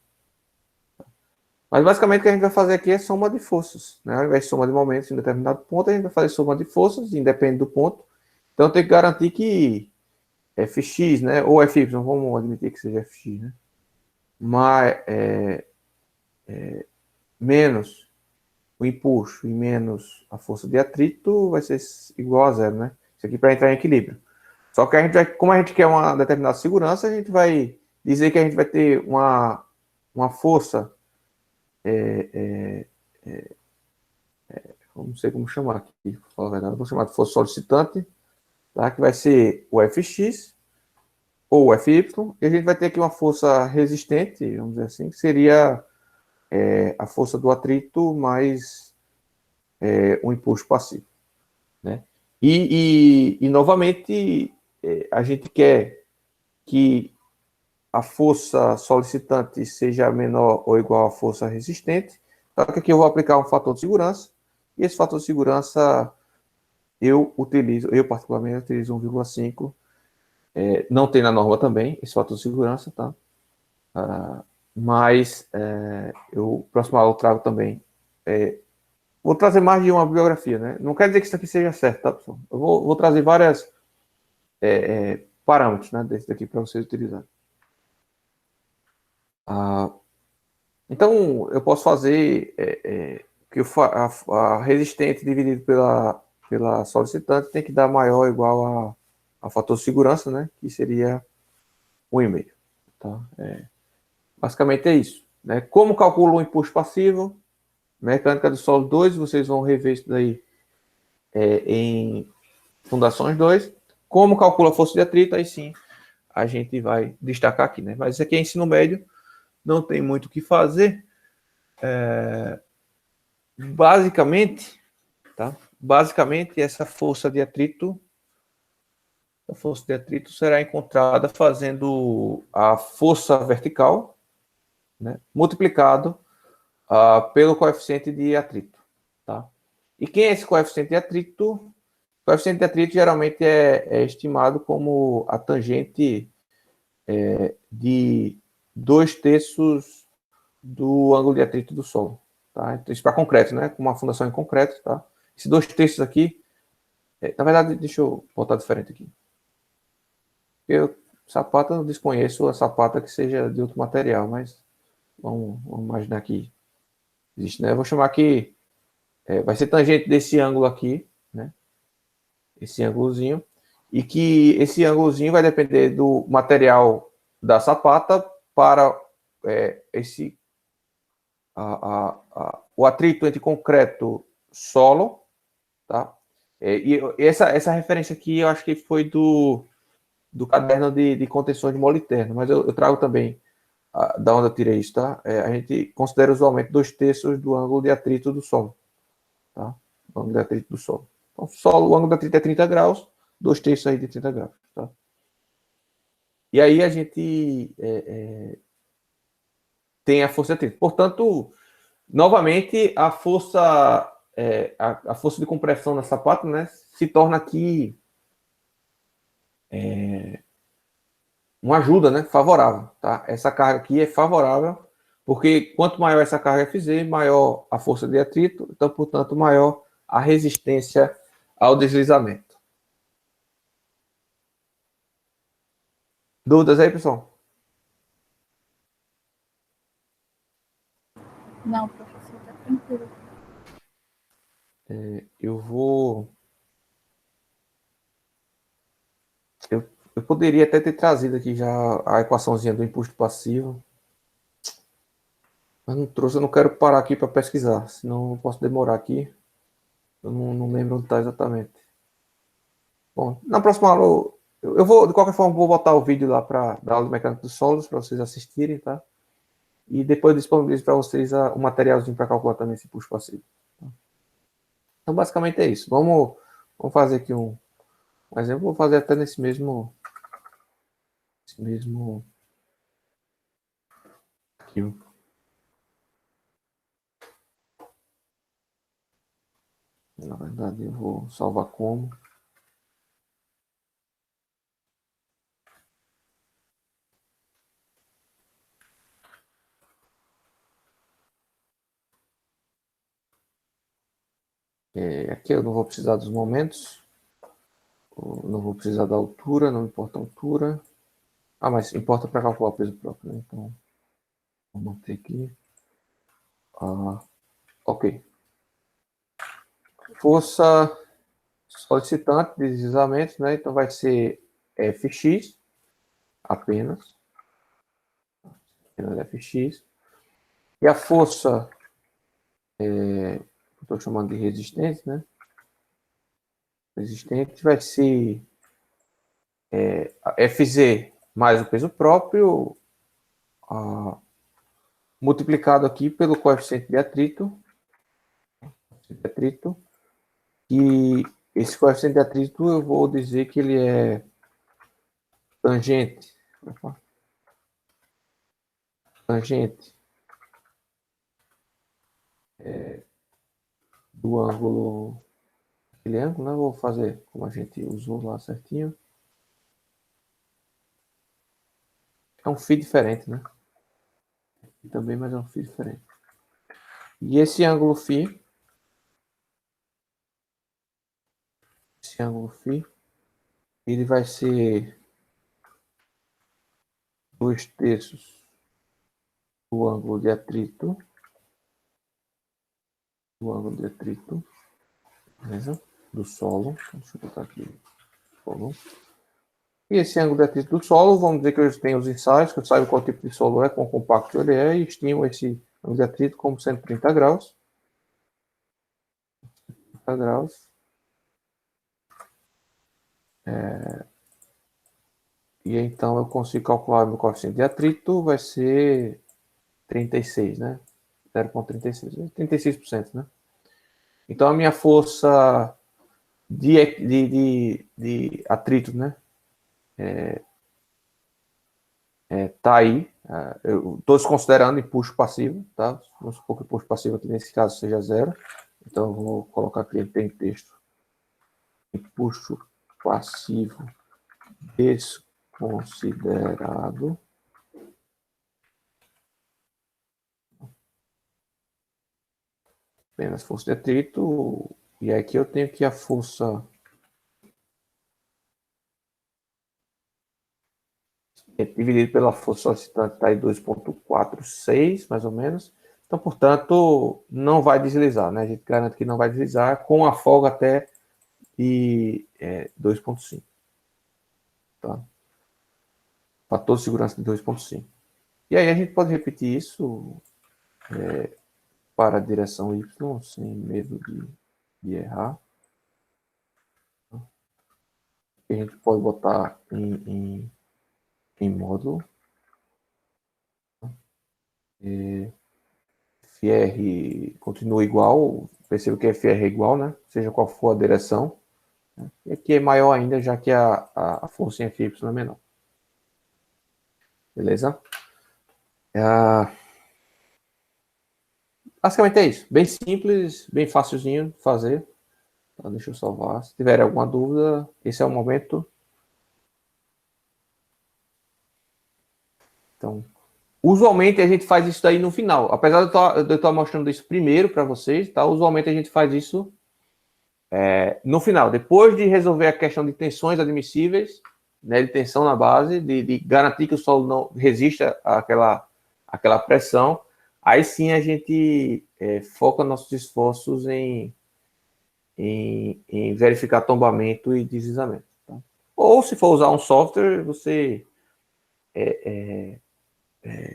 Mas basicamente o que a gente vai fazer aqui é soma de forças. Né? Ao invés de soma de momentos em determinado ponto, a gente vai fazer soma de forças, independente do ponto. Então tem que garantir que Fx, né? Ou Fy, vamos admitir que seja Fx, né? Mas menos o empuxo e menos a força de atrito vai ser igual a zero, né? Isso aqui para entrar em equilíbrio. Só que a gente vai, como a gente quer uma determinada segurança, a gente vai dizer que a gente vai ter uma força, não sei como chamar aqui, para falar a verdade, vou chamar de força solicitante, tá? Que vai ser o Fx ou o Fy, e a gente vai ter aqui uma força resistente, vamos dizer assim, que seria a força do atrito mais um impulso passivo, né? E novamente, a gente quer que a força solicitante seja menor ou igual à força resistente. Só que aqui eu vou aplicar um fator de segurança, e esse fator de segurança eu particularmente utilizo 1,5. Não tem na norma também esse fator de segurança, tá? Mas próxima aula eu trago também. Vou trazer mais de uma bibliografia, né? Não quer dizer que isso aqui seja certo, tá, pessoal? Eu vou trazer várias parâmetros, né, desse daqui para vocês utilizarem. Então, eu posso fazer que a resistente dividido pela solicitante tem que dar maior ou igual a fator de segurança, né? Que seria 1,5. Tá? Basicamente é isso. Né? Como calcula o impulso passivo? Mecânica do solo 2, vocês vão rever isso daí em Fundações 2. Como calcula a força de atrito? Aí sim, a gente vai destacar aqui. Né? Mas isso aqui é ensino médio, não tem muito o que fazer. Basicamente, tá? Basicamente, essa força de atrito será encontrada fazendo a força vertical, né, multiplicado pelo coeficiente de atrito. Tá? E quem é esse coeficiente de atrito? O coeficiente de atrito geralmente é estimado como a tangente de 2/3 do ângulo de atrito do solo. Tá? Então, isso para concreto, né? Com uma fundação em concreto. Tá? Esses 2/3 aqui, na verdade, deixa eu botar diferente aqui. Eu, sapata, não desconheço a sapata que seja de outro material, mas vamos imaginar que existe, né? Eu vou chamar aqui, vai ser tangente desse ângulo aqui, né? Esse ângulozinho, e que esse ângulozinho vai depender do material da sapata para esse o atrito entre concreto solo, tá? E essa referência aqui eu acho que foi do caderno de contenção de moliterno, mas eu trago também da onde eu tirei isso, tá? A gente considera usualmente 2/3 do ângulo de atrito do solo, tá? O ângulo de atrito do solo. Então, o ângulo de atrito é 30 graus, 2/3 aí de 30 graus, tá? E aí a gente tem a força de atrito. Portanto, novamente, a força a força de compressão na sapato, né, se torna aqui uma ajuda, né, favorável, tá? Essa carga aqui é favorável, porque quanto maior essa carga FZ, maior a força de atrito, então, portanto, maior a resistência ao deslizamento. Dúvidas aí, pessoal? Não, professor, tá tranquilo. Eu vou... Eu poderia até ter trazido aqui já a equaçãozinha do imposto passivo, mas não trouxe, eu não quero parar aqui para pesquisar, senão eu posso demorar aqui. Eu não lembro onde está exatamente. Bom, na próxima aula, eu vou, de qualquer forma, vou botar o vídeo lá para da aula de mecânica dos sólidos, para vocês assistirem, tá? E depois disponibilizo para vocês o materialzinho para calcular também esse custo passivo. Tá? Então, basicamente é isso. Vamos fazer aqui um exemplo. Vou fazer até nesse mesmo arquivo. Na verdade, eu vou salvar como. Aqui eu não vou precisar dos momentos. Não vou precisar da altura, não importa a altura. Mas importa para calcular o peso próprio, né? Então, vou manter aqui. Ok. Força solicitante de deslizamento, né? Então vai ser Fx apenas. Fx. E a força, estou chamando de resistente, né? Resistente vai ser Fz mais o peso próprio, multiplicado aqui pelo coeficiente de atrito. E esse coeficiente de atrito eu vou dizer que ele é tangente do ângulo, aquele ângulo, né? Vou fazer como a gente usou lá certinho. É um φ diferente, né? E também, mas é um φ diferente. E esse ângulo φ, ele vai ser 2/3 do ângulo de atrito, beleza? Do solo. Deixa eu botar aqui solo. E esse ângulo de atrito do solo, vamos dizer que eu tenho os ensaios, que eu saiba qual tipo de solo é, quão compacto ele é, e estimo esse ângulo de atrito como 130 graus. 30 graus. E então eu consigo calcular meu coeficiente de atrito, vai ser 36, né? 0,36, 36%, né? Então a minha força de atrito, né? Tá aí. Eu estou desconsiderando impulso passivo, tá? Vamos supor que o impulso passivo aqui nesse caso seja 0. Então eu vou colocar aqui em texto. Impulso passivo desconsiderado. Apenas força de atrito. E aqui eu tenho que a força dividido pela força solicitante está em 2,46, mais ou menos. Então, portanto, não vai deslizar, né? A gente garante que não vai deslizar com a folga até de 2,5. Tá? Fator de segurança de 2,5. E aí a gente pode repetir isso para a direção Y, sem medo de errar. A gente pode botar em módulo. FR continua igual, perceba que FR é igual, né? Seja qual for a direção. E aqui é maior ainda, já que a força em FY é menor. Beleza? Basicamente é isso. Bem simples, bem facilzinho de fazer. Então, deixa eu salvar. Se tiver alguma dúvida, esse é o momento. Então, usualmente a gente faz isso daí no final. Apesar de eu estar mostrando isso primeiro para vocês, tá? Usualmente a gente faz isso no final. Depois de resolver a questão de tensões admissíveis, né, de tensão na base, de garantir que o solo não resista àquela pressão, aí sim a gente foca nossos esforços em verificar tombamento e deslizamento. Tá? Ou se for usar um software, você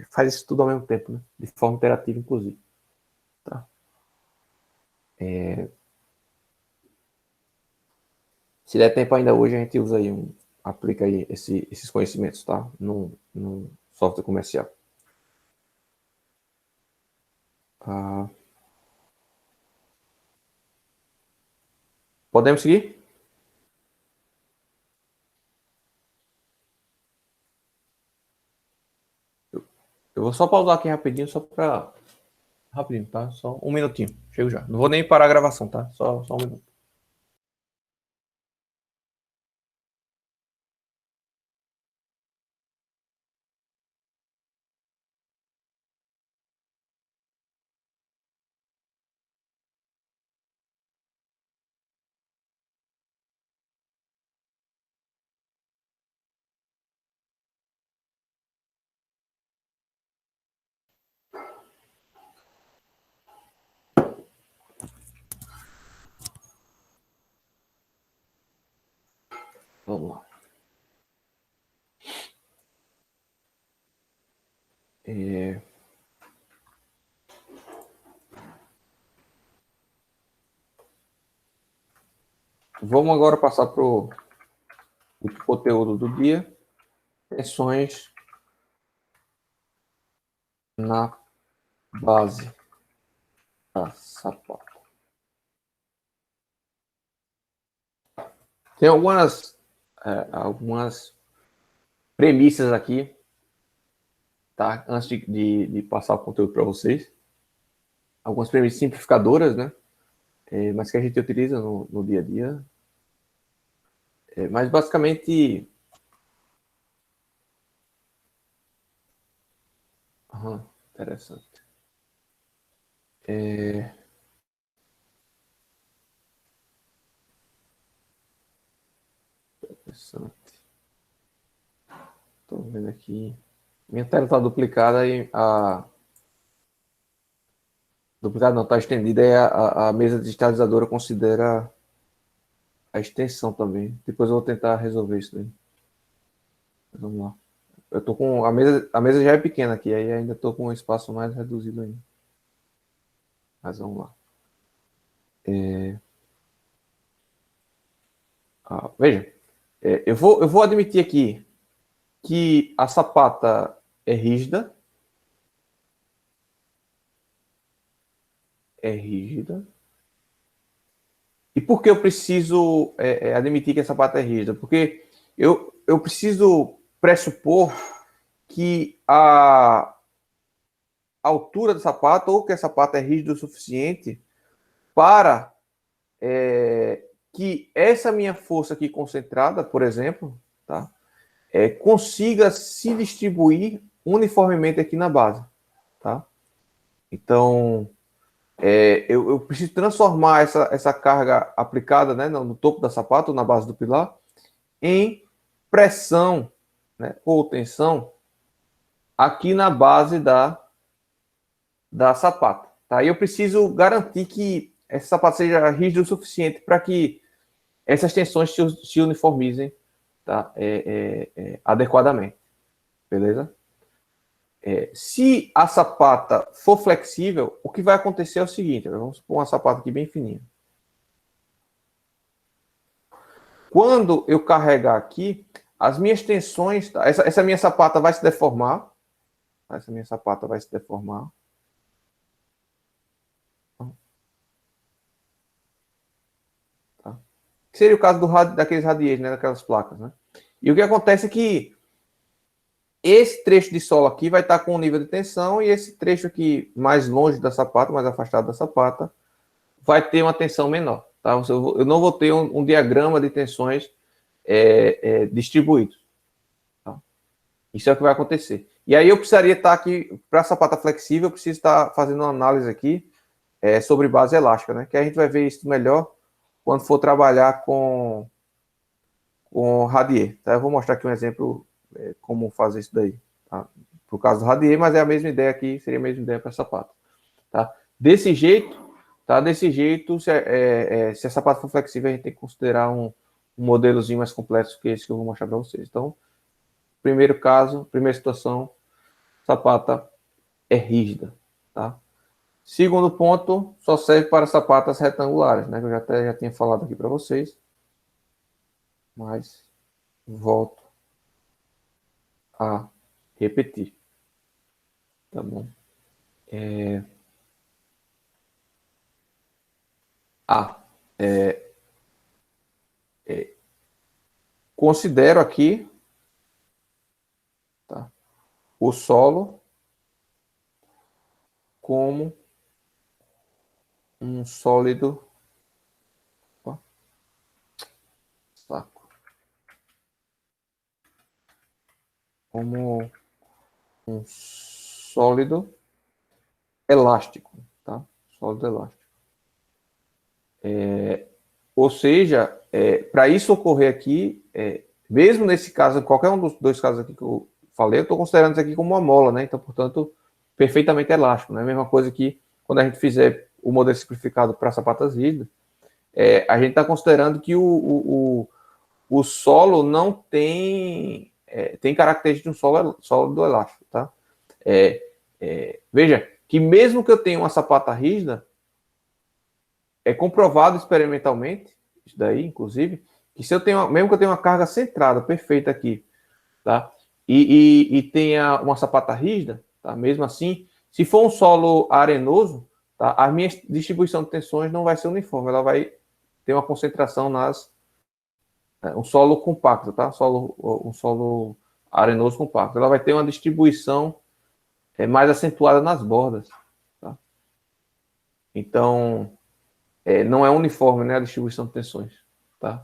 faz isso tudo ao mesmo tempo, né? De forma interativa, inclusive. Tá? Se der tempo ainda hoje, a gente usa aí aplica aí esses conhecimentos, tá? No software comercial. Podemos seguir? Eu vou só pausar aqui rapidinho, só para... Rapidinho, tá? Só um minutinho. Chego já. Não vou nem parar a gravação, tá? Só um minuto. Vamos lá. Vamos agora passar para o conteúdo do dia. Tensões na base da sapata. Tem algumas premissas aqui, tá? Antes de passar o conteúdo para vocês. Algumas premissas simplificadoras, né? Mas que a gente utiliza no dia a dia. Mas basicamente... interessante. Interessante. Estou vendo aqui. Minha tela está duplicada e duplicada não, está estendida e a mesa digitalizadora considera a extensão também. Depois eu vou tentar resolver isso daí. Vamos lá. Eu tô com a mesa já é pequena aqui, aí ainda estou com um espaço mais reduzido ainda. Mas vamos lá. Veja, eu vou admitir aqui que a sapata é rígida. E por que eu preciso admitir que a sapata é rígida? Porque eu preciso pressupor que a altura da sapata, ou que a sapata é rígida o suficiente para que essa minha força aqui concentrada, por exemplo, tá, consiga se distribuir uniformemente aqui na base. Tá? Então, eu preciso transformar essa carga aplicada, né, no topo da sapata, ou na base do pilar, em pressão, né, ou tensão aqui na base da sapata. Tá? E eu preciso garantir que essa sapata seja rígida o suficiente para que essas tensões se uniformizem, tá? Adequadamente. Beleza? Se a sapata for flexível, o que vai acontecer é o seguinte, vamos pôr uma sapata aqui bem fininha. Quando eu carregar aqui, as minhas tensões, tá? Essa minha sapata vai se deformar. Essa minha sapata vai se deformar. Tá? Que seria o caso daqueles radieiros, né? Daquelas placas, né? E o que acontece é que esse trecho de solo aqui vai estar com um nível de tensão e esse trecho aqui mais longe da sapata, mais afastado da sapata, vai ter uma tensão menor. Tá? Eu não vou ter um diagrama de tensões distribuído. Tá? Isso é o que vai acontecer. E aí eu precisaria estar aqui, para a sapata flexível, eu preciso estar fazendo uma análise aqui sobre base elástica, né? Que a gente vai ver isso melhor quando for trabalhar com radier. Tá? Eu vou mostrar aqui um exemplo como fazer isso daí. Tá? Por causa do radier, mas é a mesma ideia aqui, seria a mesma ideia para a sapata. Tá? Desse jeito, se a sapata for flexível, a gente tem que considerar um modelozinho mais complexo que esse que eu vou mostrar para vocês. Então, primeiro caso, primeira situação, sapata é rígida. Tá? Segundo ponto, só serve para sapatas retangulares, né? Que eu já tinha falado aqui para vocês. Mas volto a repetir. Tá bom? Considero aqui, tá, o solo como um sólido. Saco. Como um sólido elástico, tá? Sólido elástico. Ou seja, para isso ocorrer aqui, mesmo nesse caso, qualquer um dos dois casos aqui que eu falei, eu estou considerando isso aqui como uma mola, né? Então, portanto, perfeitamente elástico, né? A mesma coisa que quando a gente fizer o modelo simplificado para sapatas rígidas, a gente está considerando que o solo não tem características de um sólido elástico, tá? Veja que mesmo que eu tenha uma sapata rígida, é comprovado experimentalmente, isso daí, inclusive, que se eu tenho, mesmo que eu tenha uma carga centrada perfeita aqui, tá? E tenha uma sapata rígida, tá? Mesmo assim, se for um solo arenoso, tá? A minha distribuição de tensões não vai ser uniforme, ela vai ter uma concentração um solo compacto, tá? Um solo arenoso compacto. Ela vai ter uma distribuição mais acentuada nas bordas, tá? Então, não é uniforme, né, a distribuição de tensões, tá?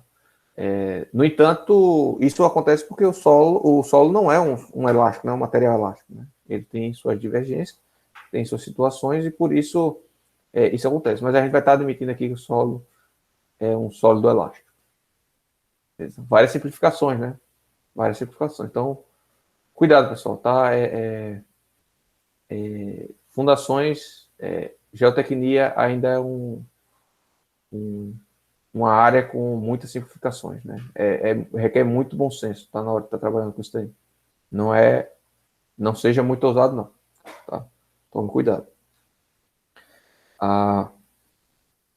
No entanto, isso acontece porque o solo não é um elástico, não é um material elástico, né? Ele tem suas divergências, tem suas situações e por isso isso acontece. Mas a gente vai estar admitindo aqui que o solo é um sólido elástico. Várias simplificações, né? Várias simplificações. Então, cuidado, pessoal, tá? Fundações, geotecnia ainda é uma área com muitas simplificações, né? Requer muito bom senso, tá? Na hora de estar trabalhando com isso aí. Não seja muito ousado, não. Tá? Tome cuidado.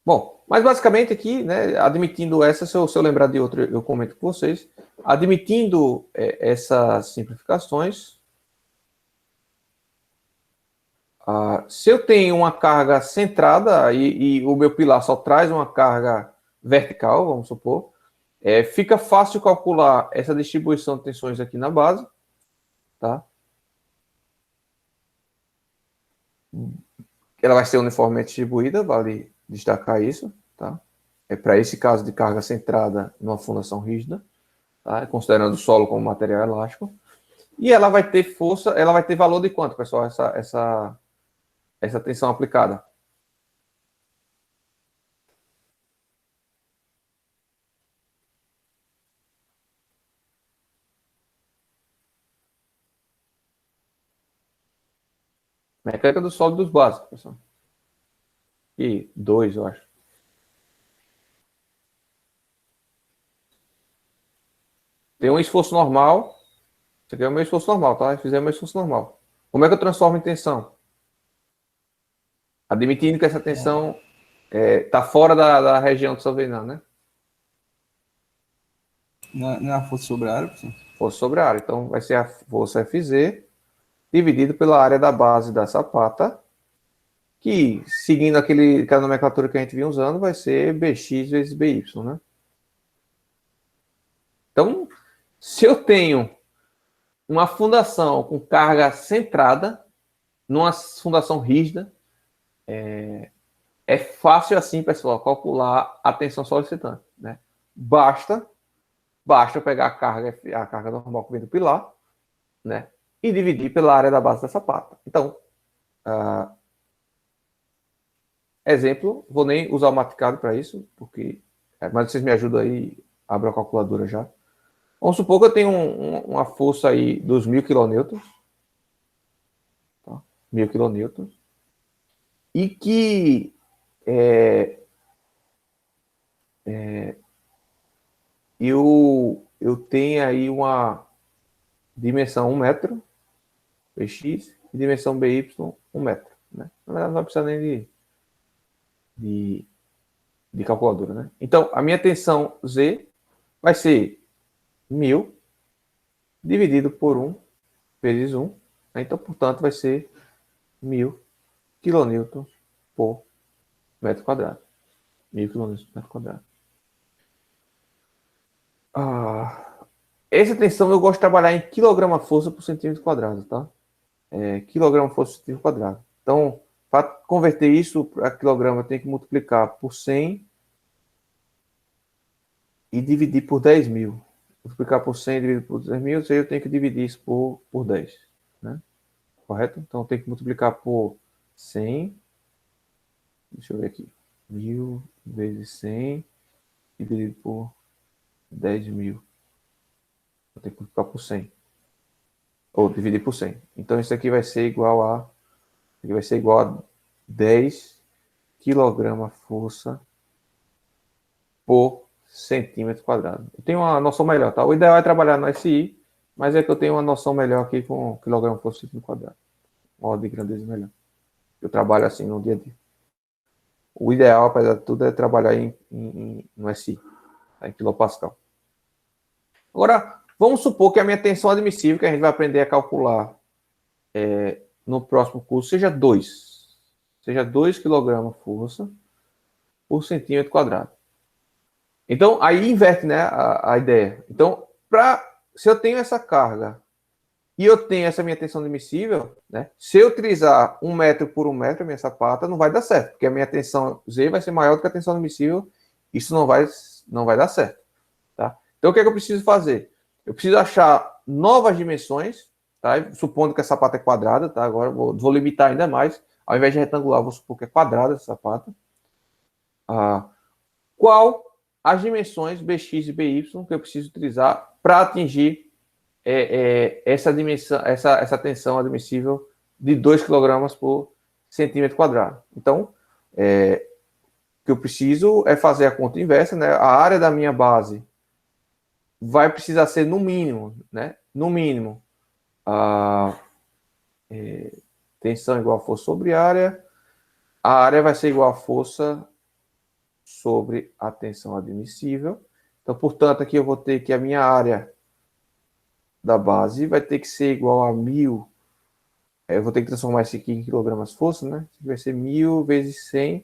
Bom, mas basicamente aqui, né, admitindo essa, se eu lembrar de outra, eu comento com vocês. Admitindo essas simplificações, se eu tenho uma carga centrada e o meu pilar só traz uma carga vertical, vamos supor, fica fácil calcular essa distribuição de tensões aqui na base, tá? Ela vai ser uniformemente distribuída, vale destacar isso, tá? Para esse caso de carga centrada numa fundação rígida, tá? Considerando o solo como material elástico. E ela vai ter força, ela vai ter valor de quanto, pessoal, essa tensão aplicada? Mecânica dos sólidos básicos, pessoal. E 2, eu acho. Tem um esforço normal. Isso aqui é o meu esforço normal, tá? Fizemos o meu esforço normal. Como é que eu transformo em tensão? Admitindo que essa tensão está fora da região de Sauvenand, né? Não é a força sobre a área, professor? Força sobre a área. Então, vai ser a força FZ dividido pela área da base da sapata, que, seguindo aquela nomenclatura que a gente vinha usando, vai ser BX vezes BY, né? Então, se eu tenho uma fundação com carga centrada, numa fundação rígida, é fácil assim, pessoal, calcular a tensão solicitante, né? Basta eu pegar a carga normal que vem do pilar, né? E dividir pela área da base da sapata. Então, exemplo, vou nem usar o maticado para isso, porque mas vocês me ajudam aí, abro a calculadora já. Vamos supor que eu tenho uma força aí dos 1000 kN, tá? 1000 kN, e que eu tenho aí uma dimensão 1 metro, Px, e dimensão By, 1 metro. Né? Na verdade, não vai precisar nem de calculadora. Né? Então, a minha tensão Z vai ser 1000 dividido por 1 vezes 1. Né? Então, portanto, vai ser 1000 kN por metro quadrado. 1000 kN por metro quadrado. Essa tensão eu gosto de trabalhar em quilograma-força por centímetro quadrado, tá? Quilograma-força por centímetro quadrado. Então, para converter isso para quilograma, eu tenho que multiplicar por 100 e dividir por 10.000. Multiplicar por 100 e dividir por 10.000, ou seja, eu tenho que dividir isso por 10. Né? Correto? Então, eu tenho que multiplicar por 100. Deixa eu ver aqui. 1000 vezes 100 dividido por 10.000. Eu tenho que multiplicar por 100. Ou dividir por 100. Então, isso aqui vai ser igual a 10 kg força por centímetro quadrado. Eu tenho uma noção melhor, tá? O ideal é trabalhar no SI, mas é que eu tenho uma noção melhor aqui com quilograma por centímetro quadrado. Uma ordem de grandeza melhor. Eu trabalho assim no dia a dia. O ideal, apesar de tudo, é trabalhar no SI, tá? Em kilopascal. Agora, vamos supor que a minha tensão admissível, que a gente vai aprender a calcular no próximo curso, seja 2. Seja 2 kg força por centímetro quadrado. Então, aí inverte, né, a ideia. Então, se eu tenho essa carga e eu tenho essa minha tensão admissível, né, se eu utilizar 1 metro por 1 metro a minha sapata, não vai dar certo, porque a minha tensão Z vai ser maior do que a tensão admissível, isso não vai dar certo. Tá? Então, o que é que eu preciso fazer? Eu preciso achar novas dimensões, tá? Supondo que a sapata é quadrada, tá? Agora vou limitar ainda mais, ao invés de retangular, vou supor que é quadrada essa sapata. Qual as dimensões Bx e By que eu preciso utilizar para atingir essa dimensão, essa tensão admissível de 2 kg por centímetro quadrado. Então, o que eu preciso é fazer a conta inversa, né? A área da minha base vai precisar ser no mínimo, né? No mínimo, a tensão igual a força sobre área. A área vai ser igual a força sobre a tensão admissível. Então, portanto, aqui eu vou ter que a minha área da base vai ter que ser igual a 1000. Eu vou ter que transformar isso aqui em quilogramas força, né? Vai ser 1000 vezes 100.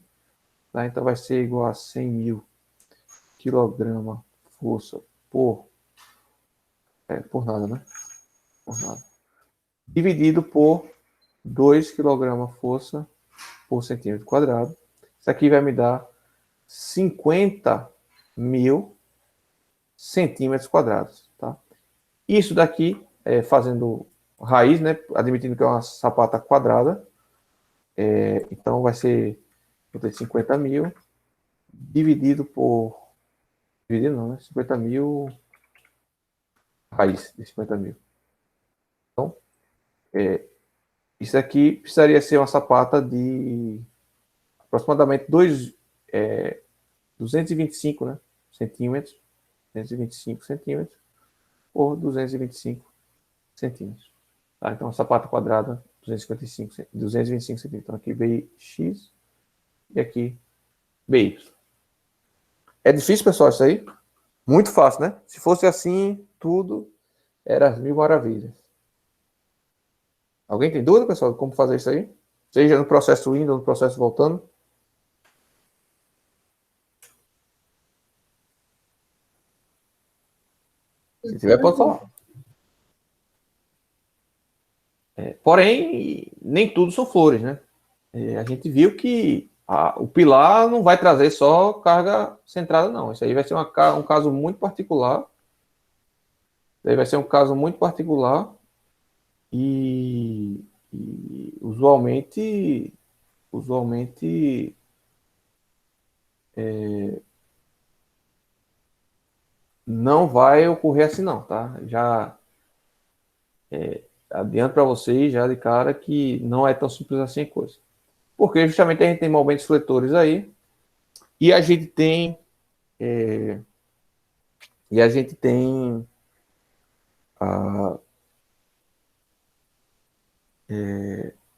Tá? Então, vai ser igual a 100.000 quilograma força por nada, né? Por nada. Dividido por 2 kg força por centímetro quadrado. Isso aqui vai me dar 50.000 centímetros quadrados, tá? Isso daqui, fazendo raiz, né? Admitindo que é uma sapata quadrada, então vai ser 50.000 dividido por... Dividido não, né? 50.000 raiz de 50.000. Então, isso aqui precisaria ser uma sapata de aproximadamente 225, né, centímetros, 225 centímetros por 225 centímetros. Tá? Então, a sapata quadrada 225 centímetros. Então, aqui BX e aqui BY. É difícil, pessoal, isso aí? Muito fácil, né? Se fosse assim, tudo era as mil maravilhas. Alguém tem dúvida, pessoal, de como fazer isso aí? Seja no processo indo ou no processo voltando? Se tiver, pode falar. Porém, nem tudo são flores, né? A gente viu que o pilar não vai trazer só carga centrada, não. Isso aí vai ser um caso muito particular. Isso aí vai ser um caso muito particular e usualmente não vai ocorrer assim, não, tá? Já adianto para vocês já de cara que não é tão simples assim a coisa. Porque justamente a gente tem momentos fletores aí e a gente tem a,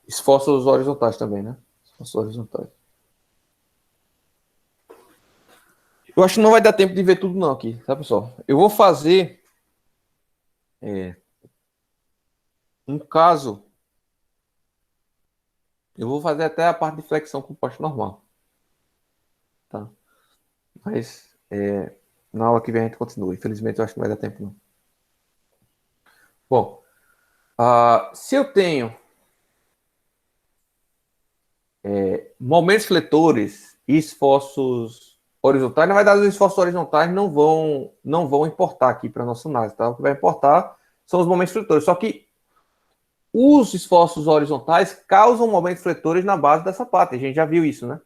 esforços horizontais também, né? Esforços horizontais. Eu acho que não vai dar tempo de ver tudo não aqui, tá, pessoal? Eu vou fazer um caso. Eu vou fazer até a parte de flexão com poste normal, tá? Mas na aula que vem a gente continua. Infelizmente eu acho que não vai dar tempo não. Bom, se eu tenho momentos fletores e esforços horizontais, na verdade os esforços horizontais não vão importar aqui para a nossa análise, tá? O que vai importar são os momentos fletores. Só que os esforços horizontais causam momentos fletores na base da sapata. A gente já viu isso, né?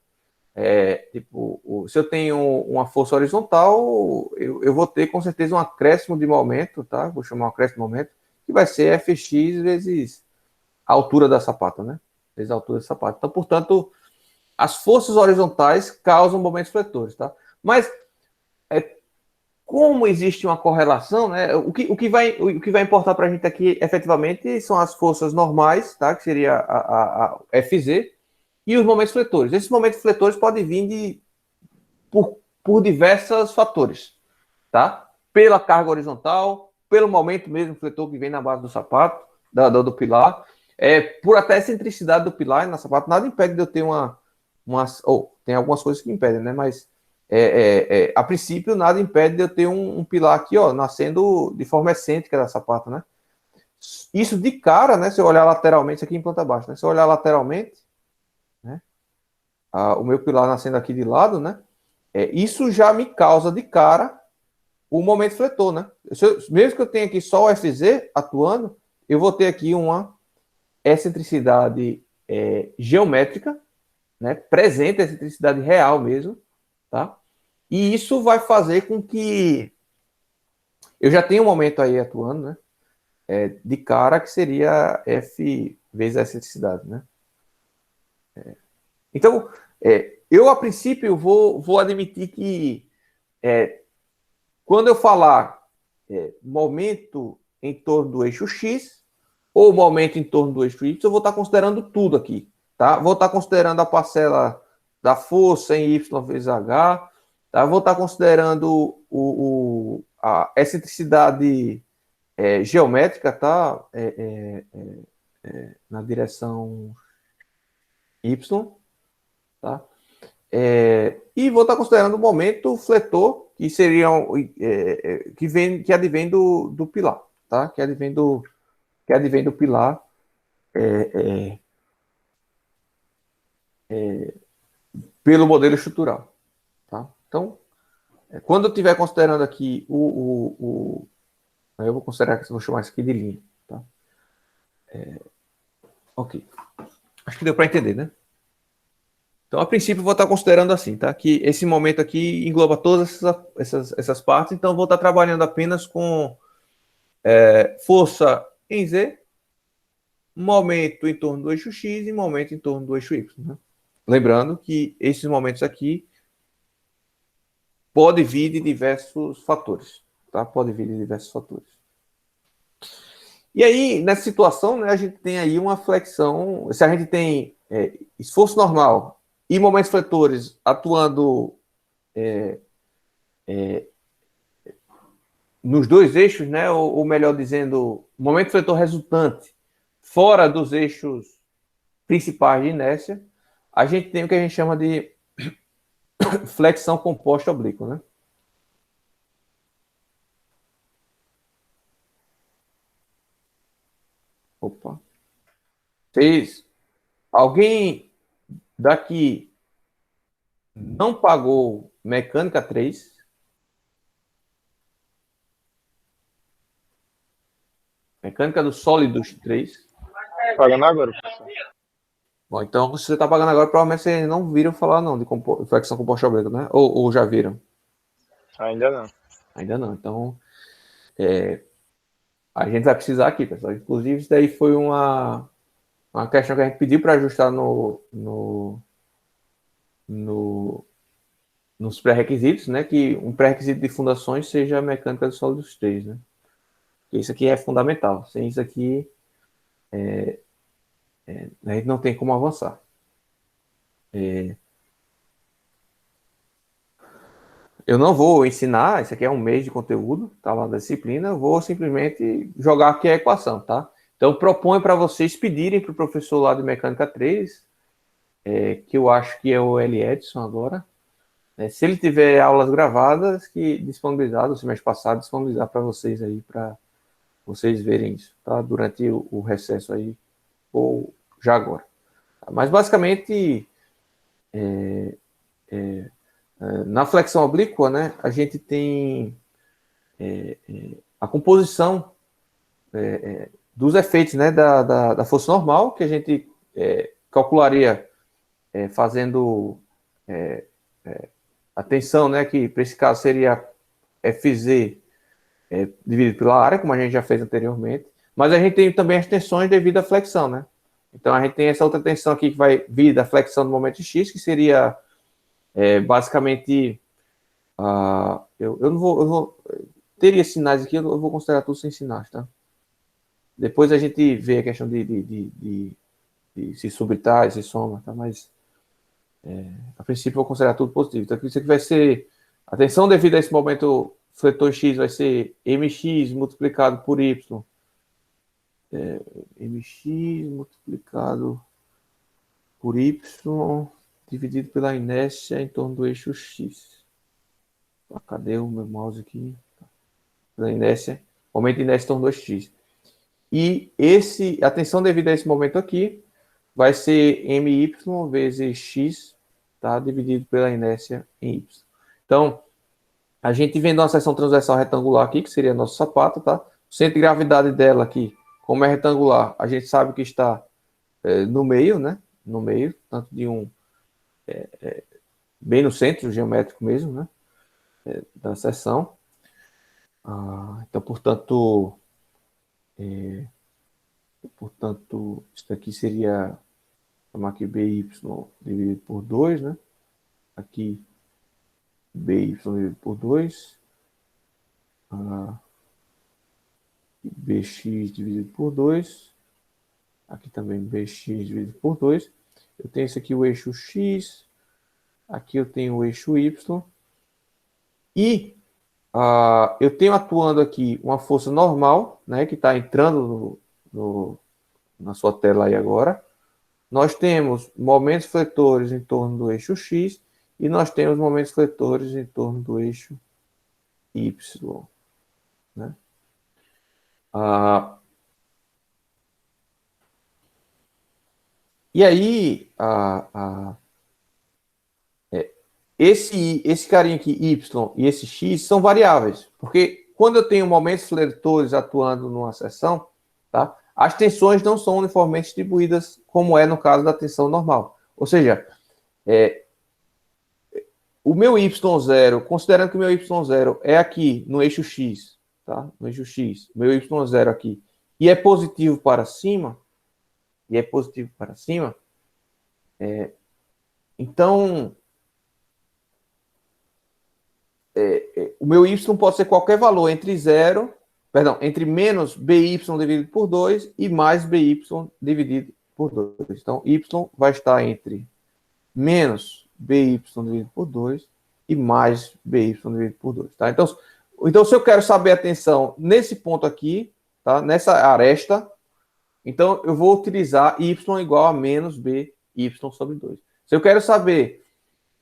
Se eu tenho uma força horizontal, eu vou ter com certeza um acréscimo de momento, tá? Vou chamar um acréscimo de momento, que vai ser Fx vezes a altura da sapata, né? Vezes a altura da sapata. Então, portanto, as forças horizontais causam momentos fletores, tá? Mas como existe uma correlação, né? O que vai importar para a gente aqui, efetivamente, são as forças normais, tá? Que seria a Fz, e os momentos fletores. Esses momentos fletores podem vir por diversos fatores, tá? Pela carga horizontal, pelo momento mesmo fletor que vem na base do sapato, do pilar, por até a excentricidade do pilar na sapato. Nada impede de eu ter tem algumas coisas que impedem, né? Mas a princípio nada impede de eu ter um pilar aqui, ó, nascendo de forma excêntrica da sapata, né? Isso de cara, né? Se eu olhar lateralmente, isso aqui em planta baixa, né? Se eu olhar lateralmente, né? O meu pilar nascendo aqui de lado, né? Isso já me causa de cara o momento fletor, né? Mesmo que eu tenha aqui só o FZ atuando, eu vou ter aqui uma excentricidade geométrica, né? Presente, excentricidade real mesmo, tá? E isso vai fazer com que eu já tenha um momento aí atuando, né? De cara que seria F vezes a excentricidade, né? Então, eu a princípio vou admitir que quando eu falar momento em torno do eixo X ou momento em torno do eixo Y, eu vou estar considerando tudo aqui, tá? Vou estar considerando a parcela da força em Y vezes H, tá? Vou estar considerando a excentricidade geométrica, tá? Na direção Y, tá? E vou estar considerando o momento fletor, que seria que advém do pilar, tá? Que advém do pilar pelo modelo estrutural, tá? Então, quando eu estiver considerando aqui eu vou considerar que vou chamar isso aqui de linha, tá? Ok. Acho que deu para entender, né? Então, a princípio, vou estar considerando assim, tá? Que esse momento aqui engloba todas essas partes, então vou estar trabalhando apenas com força em Z, momento em torno do eixo X e momento em torno do eixo Y, né? Lembrando que esses momentos aqui podem vir de diversos fatores, tá? Pode vir de diversos fatores. E aí, nessa situação, né, a gente tem aí uma flexão. Se a gente tem esforço normal e momentos fletores atuando nos dois eixos, né, ou melhor dizendo, momento fletor resultante fora dos eixos principais de inércia, a gente tem o que a gente chama de flexão composta oblíqua, né? Opa. Vocês, alguém daqui não pagou mecânica 3? Mecânica dos sólidos 3? Pagando agora, professor. Bom, então, se você está pagando agora, provavelmente vocês não viram falar não de flexão composta oblíqua, né? Ou já viram? Ainda não. Ainda não. Então, a gente vai precisar aqui, pessoal. Inclusive, isso daí foi uma questão que a gente pediu para ajustar nos pré-requisitos, né? Que um pré-requisito de fundações seja a mecânica dos sólidos 3, né? Isso aqui é fundamental. Sem isso aqui, a gente não tem como avançar. Eu não vou ensinar, isso aqui é um mês de conteúdo, tá lá da disciplina, eu vou simplesmente jogar aqui a equação, tá? Então, eu proponho para vocês pedirem para o professor lá de Mecânica 3, que eu acho que é o L. Edson agora, se ele tiver aulas gravadas, que disponibilizado, o semestre passado, disponibilizar para vocês aí, para vocês verem isso, tá? Durante o recesso aí, ou já agora. Mas, basicamente, na flexão oblíqua, né, a gente tem a composição dos efeitos, né, da força normal, que a gente calcularia fazendo a tensão, né, que para esse caso seria Fz dividido pela área, como a gente já fez anteriormente, mas a gente tem também as tensões devido à flexão, né? Então a gente tem essa outra tensão aqui que vai vir da flexão do momento X, que seria basicamente eu não vou teria sinais aqui, eu vou considerar tudo sem sinais, tá? Depois a gente vê a questão de se subtrai, se soma, tá? Mas a princípio eu vou considerar tudo positivo. Então isso aqui vai ser a tensão devida a esse momento fletor X vai ser mx multiplicado por y, mx multiplicado por y dividido pela inércia em torno do eixo x. Cadê o meu mouse aqui? Pela inércia, momento de inércia em torno do eixo x. E a tensão devida a esse momento aqui vai ser my vezes x, tá? Dividido pela inércia em y. Então, a gente vendo uma seção transversal retangular aqui, que seria nosso sapato, tá? O centro de gravidade dela aqui, como é retangular, a gente sabe que está no meio, né? No meio, tanto de bem no centro geométrico mesmo, né? Da seção. Então, portanto, isso aqui seria, chamar aqui BY dividido por 2, né? Aqui, BY dividido por 2. BX dividido por 2. Aqui também BX dividido por 2. Eu tenho esse aqui o eixo X. Aqui eu tenho o eixo Y. E eu tenho atuando aqui uma força normal, né, que está entrando na sua tela aí agora. Nós temos momentos fletores em torno do eixo X e nós temos momentos fletores em torno do eixo Y. Né? E aí, esse carinha aqui, Y, e esse X, são variáveis. Porque quando eu tenho momentos fletores atuando numa seção, tá, as tensões não são uniformemente distribuídas, como é no caso da tensão normal. Ou seja, o meu Y0, considerando que o meu Y0 é aqui no eixo X, tá? No eixo X, meu Y0 aqui, e é positivo para cima, então o meu Y pode ser qualquer valor entre 0 Perdão, entre menos BY dividido por 2 e mais BY dividido por 2. Então, Y vai estar entre menos BY dividido por 2 e mais BY dividido por 2. Tá? Então, se eu quero saber a tensão nesse ponto aqui, tá? Nessa aresta, então eu vou utilizar Y igual a menos BY sobre 2. Se eu quero saber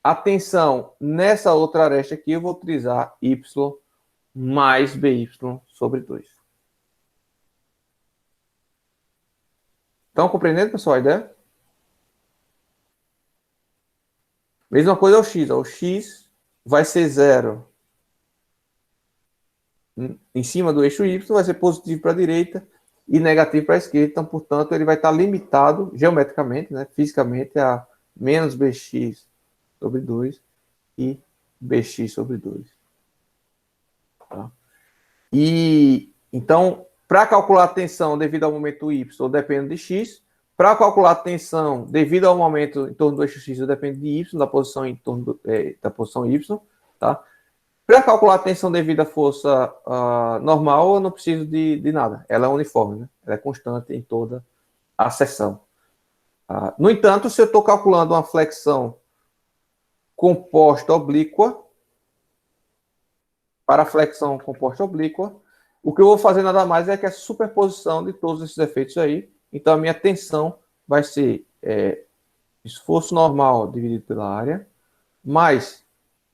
a tensão nessa outra aresta aqui, eu vou utilizar Y mais BY sobre 2. Estão compreendendo, pessoal, a ideia? Mesma coisa é o X. O X vai ser 0 em cima do eixo Y, vai ser positivo para a direita e negativo para a esquerda. Então, portanto, ele vai estar limitado geometricamente, né, fisicamente, a menos BX sobre 2 e BX sobre 2. Tá? E, então, para calcular a tensão devido ao momento Y, eu dependo de X. Para calcular a tensão devido ao momento em torno do eixo X, eu dependo de Y, da posição em torno da posição Y. Tá? Para calcular a tensão devido à força normal, eu não preciso de nada. Ela é uniforme, né? Ela é constante em toda a seção. No entanto, se eu estou calculando uma flexão composta oblíqua, para a flexão composta oblíqua, o que eu vou fazer nada mais é que a superposição de todos esses efeitos aí. Então, a minha tensão vai ser esforço normal dividido pela área, mais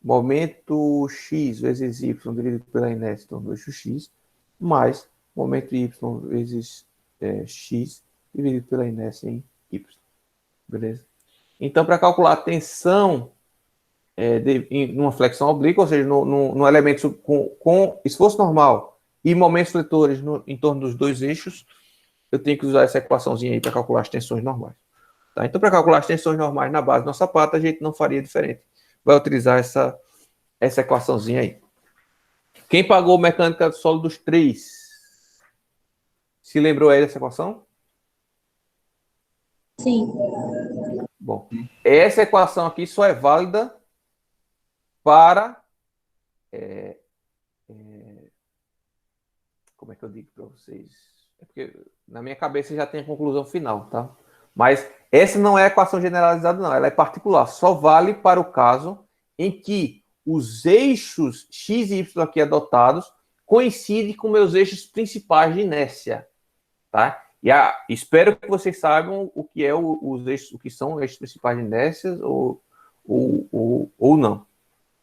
momento X vezes Y dividido pela inércia em torno do eixo X, mais momento Y vezes X dividido pela inércia em Y. Beleza? Então, para calcular a tensão em uma flexão oblíqua, ou seja, no elemento com esforço normal e momentos fletores em torno dos dois eixos, eu tenho que usar essa equaçãozinha aí para calcular as tensões normais. Tá? Então, para calcular as tensões normais na base do nosso sapato, a gente não faria diferente. Vai utilizar essa equaçãozinha aí. Quem pagou mecânica de sólidos 3? Se lembrou aí dessa equação? Sim. Bom, essa equação aqui só é válida para... como é que eu digo para vocês? É porque na minha cabeça já tem a conclusão final, tá? Mas essa não é equação generalizada, não. Ela é particular. Só vale para o caso em que os eixos x e y aqui adotados coincidem com meus eixos principais de inércia, tá? E espero que vocês saibam o que é os eixos, o que são os eixos principais de inércia ou não,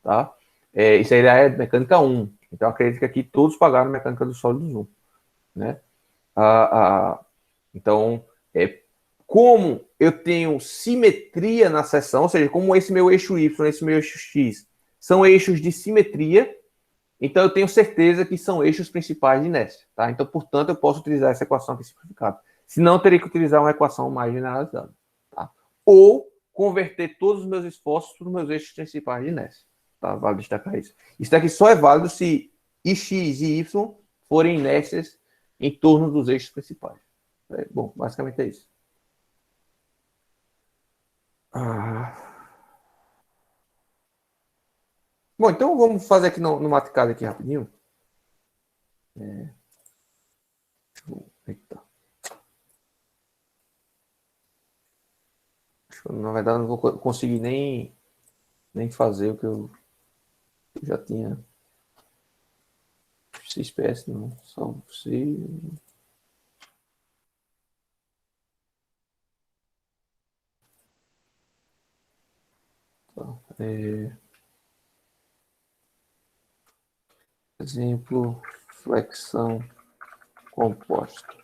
tá? Isso aí é mecânica 1. Então, acredito que aqui todos pagaram mecânica dos sólidos 1, né? Então, como eu tenho simetria na seção, ou seja, como esse meu eixo Y, esse meu eixo X, são eixos de simetria, então eu tenho certeza que são eixos principais de inércia, tá? Então, portanto, eu posso utilizar essa equação aqui simplificada. Senão, eu teria que utilizar uma equação mais generalizada, tá? Ou converter todos os meus esforços para os meus eixos principais de inércia. Tá? Vale destacar isso. Isso daqui só é válido se X e Y forem inércias em torno dos eixos principais. Bom, basicamente é isso. Bom, então vamos fazer aqui no Maticada aqui rapidinho. Eita. Na verdade, não vou conseguir nem fazer o que eu já tinha. XPS não, só você. Tá, exemplo, flexão composta.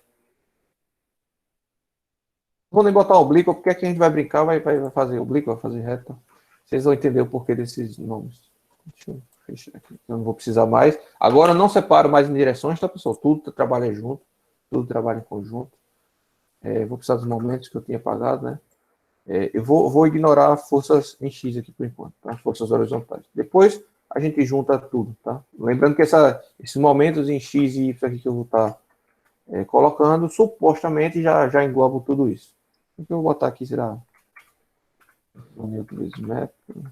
Vou nem botar oblíqua, porque aqui a gente vai brincar, vai fazer oblíqua, vai fazer reta. Vocês vão entender o porquê desses nomes. Deixa eu fechar aqui, eu não vou precisar mais. Agora eu não separo mais em direções, tá, pessoal? Tudo trabalha junto, tudo trabalha em conjunto. Vou precisar dos momentos que eu tinha pagado, né? Eu vou ignorar forças em X aqui por enquanto, tá? Forças horizontais. Depois a gente junta tudo, tá? Lembrando que esses momentos em X e Y aqui que eu vou estar colocando, supostamente já englobo tudo isso. O que eu vou botar aqui será 1 newton vezes metro.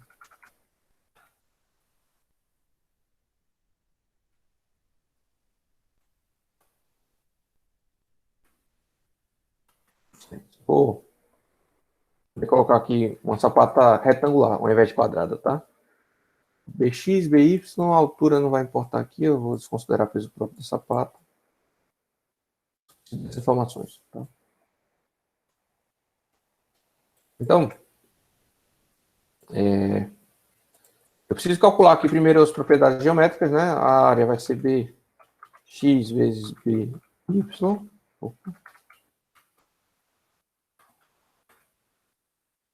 Vou colocar aqui uma sapata retangular, ao invés de quadrada, tá? BX, BY, a altura não vai importar aqui, eu vou desconsiderar peso próprio do sapato. Essas informações, tá? Então, eu preciso calcular aqui primeiro as propriedades geométricas, né? A área vai ser BX vezes BY.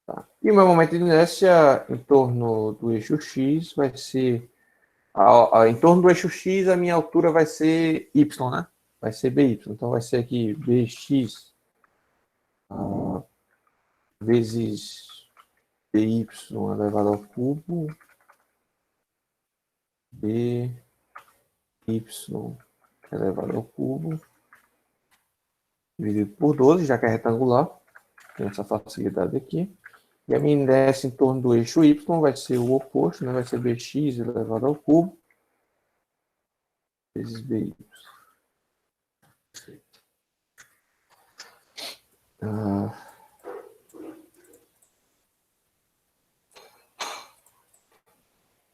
Tá. E o meu momento de inércia em torno do eixo X vai ser... em torno do eixo X, a minha altura vai ser Y, né? Vai ser BY. Então, vai ser aqui BX vezes BY elevado ao cubo, BY elevado ao cubo, dividido por 12, já que é retangular. Tem essa facilidade aqui. E a minha inércia em torno do eixo Y vai ser o oposto, né? Vai ser BX elevado ao cubo, vezes BY.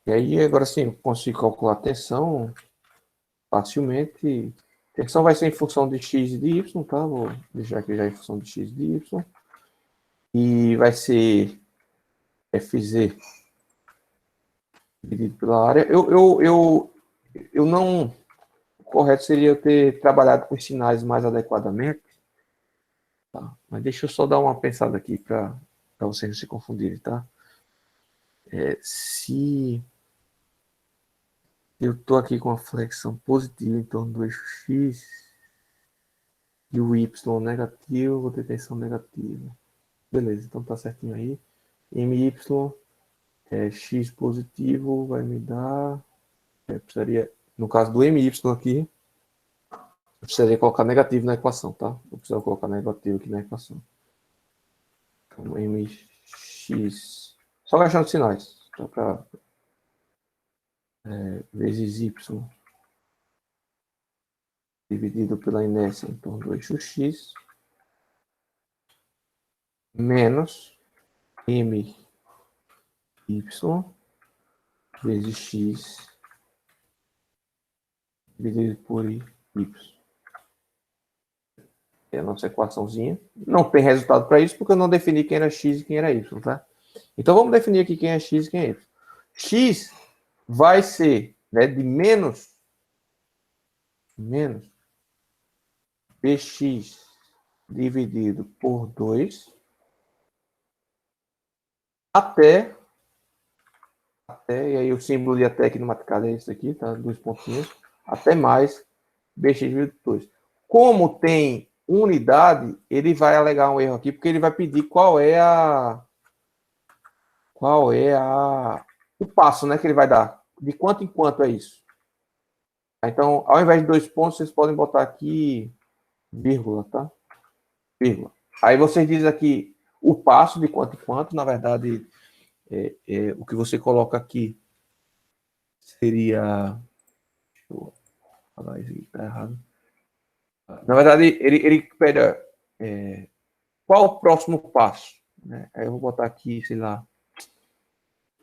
E aí, agora sim, eu consigo calcular a tensão facilmente. A tensão vai ser em função de x e de y, tá? Vou deixar aqui já em função de x e de y. E vai ser Fz dividido pela área. Eu não... O correto seria eu ter trabalhado com os sinais mais adequadamente. Tá? Mas deixa eu só dar uma pensada aqui para vocês não se confundirem, tá? Se eu estou aqui com a flexão positiva em torno do eixo X e o Y negativo, vou ter tensão negativa. Beleza, então tá certinho aí. MY X positivo vai me dar... precisaria, no caso do MY aqui, eu precisaria colocar negativo na equação, tá? Eu preciso colocar negativo aqui na equação. Então, MX... Só gastando sinais. Tá? Pra, vezes Y dividido pela inércia em torno do eixo X menos MY vezes X dividido por Y. É a nossa equaçãozinha. Não tem resultado para isso porque eu não defini quem era X e quem era Y, tá? Então vamos definir aqui quem é X e quem é Y. X vai ser, né, de menos Bx dividido por 2 até, e aí o símbolo de até aqui no matricado é esse aqui, tá? 2 pontinhos, até mais Bx dividido por 2. Como tem unidade, ele vai alegar um erro aqui, porque ele vai pedir qual é o passo, né, que ele vai dar. De quanto em quanto é isso? Então, ao invés de 2 pontos, vocês podem botar aqui vírgula, tá? Vírgula. Aí vocês dizem aqui o passo de quanto em quanto, na verdade, o que você coloca aqui seria... Deixa eu falar isso aqui, tá errado. Na verdade, ele pede qual o próximo passo, né? Aí eu vou botar aqui, sei lá,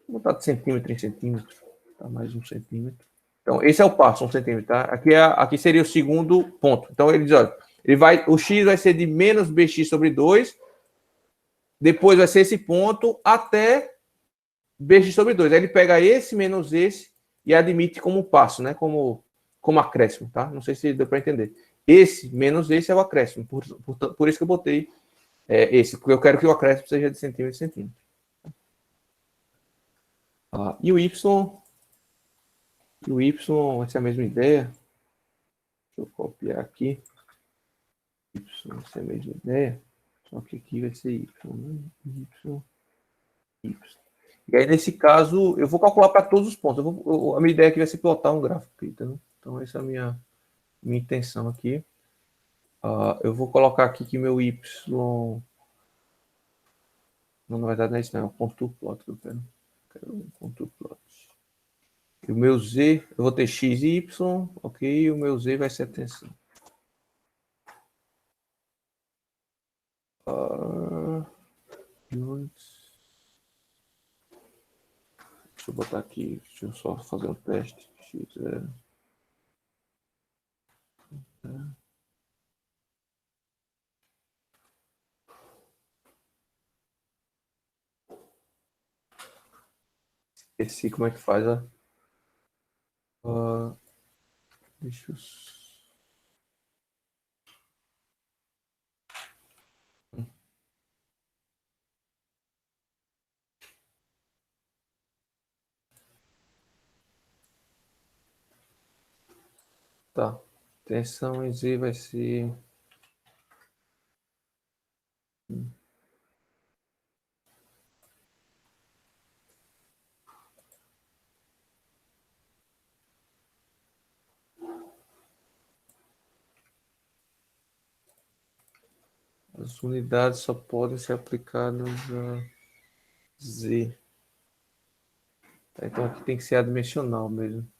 vou botar de centímetro em centímetro, tá? Mais 1 centímetro. Então, esse é o passo, 1 centímetro, tá? Aqui seria o segundo ponto. Então, ele diz, olha, o x vai ser de menos bx sobre 2, depois vai ser esse ponto até bx sobre 2. Aí ele pega esse menos esse e admite como passo, né? Como acréscimo, tá? Não sei se deu para entender. Esse menos esse é o acréscimo. Por isso que eu botei esse, porque eu quero que o acréscimo seja de centímetro em centímetro. E o y vai ser a mesma ideia. Deixa eu copiar aqui. Y vai ser a mesma ideia. Só que aqui vai ser y, né? Y. E aí, nesse caso, eu vou calcular para todos os pontos. A minha ideia aqui vai ser plotar um gráfico. Então, essa é a minha intenção aqui. Eu vou colocar aqui que meu y... Não, na verdade não é isso, não. É o contour plot que eu quero. Quero um contour plot. E o meu z, eu vou ter x e y, ok? E o meu z vai ser a tensão. Ah, units. Deixa eu botar aqui. Deixa eu só fazer um teste. X0. Esse como é que faz, ó? Ah, deixa eu... Tá. Tensão em Z vai ser... As unidades só podem ser aplicadas a Z. Tá, então aqui tem que ser adimensional mesmo.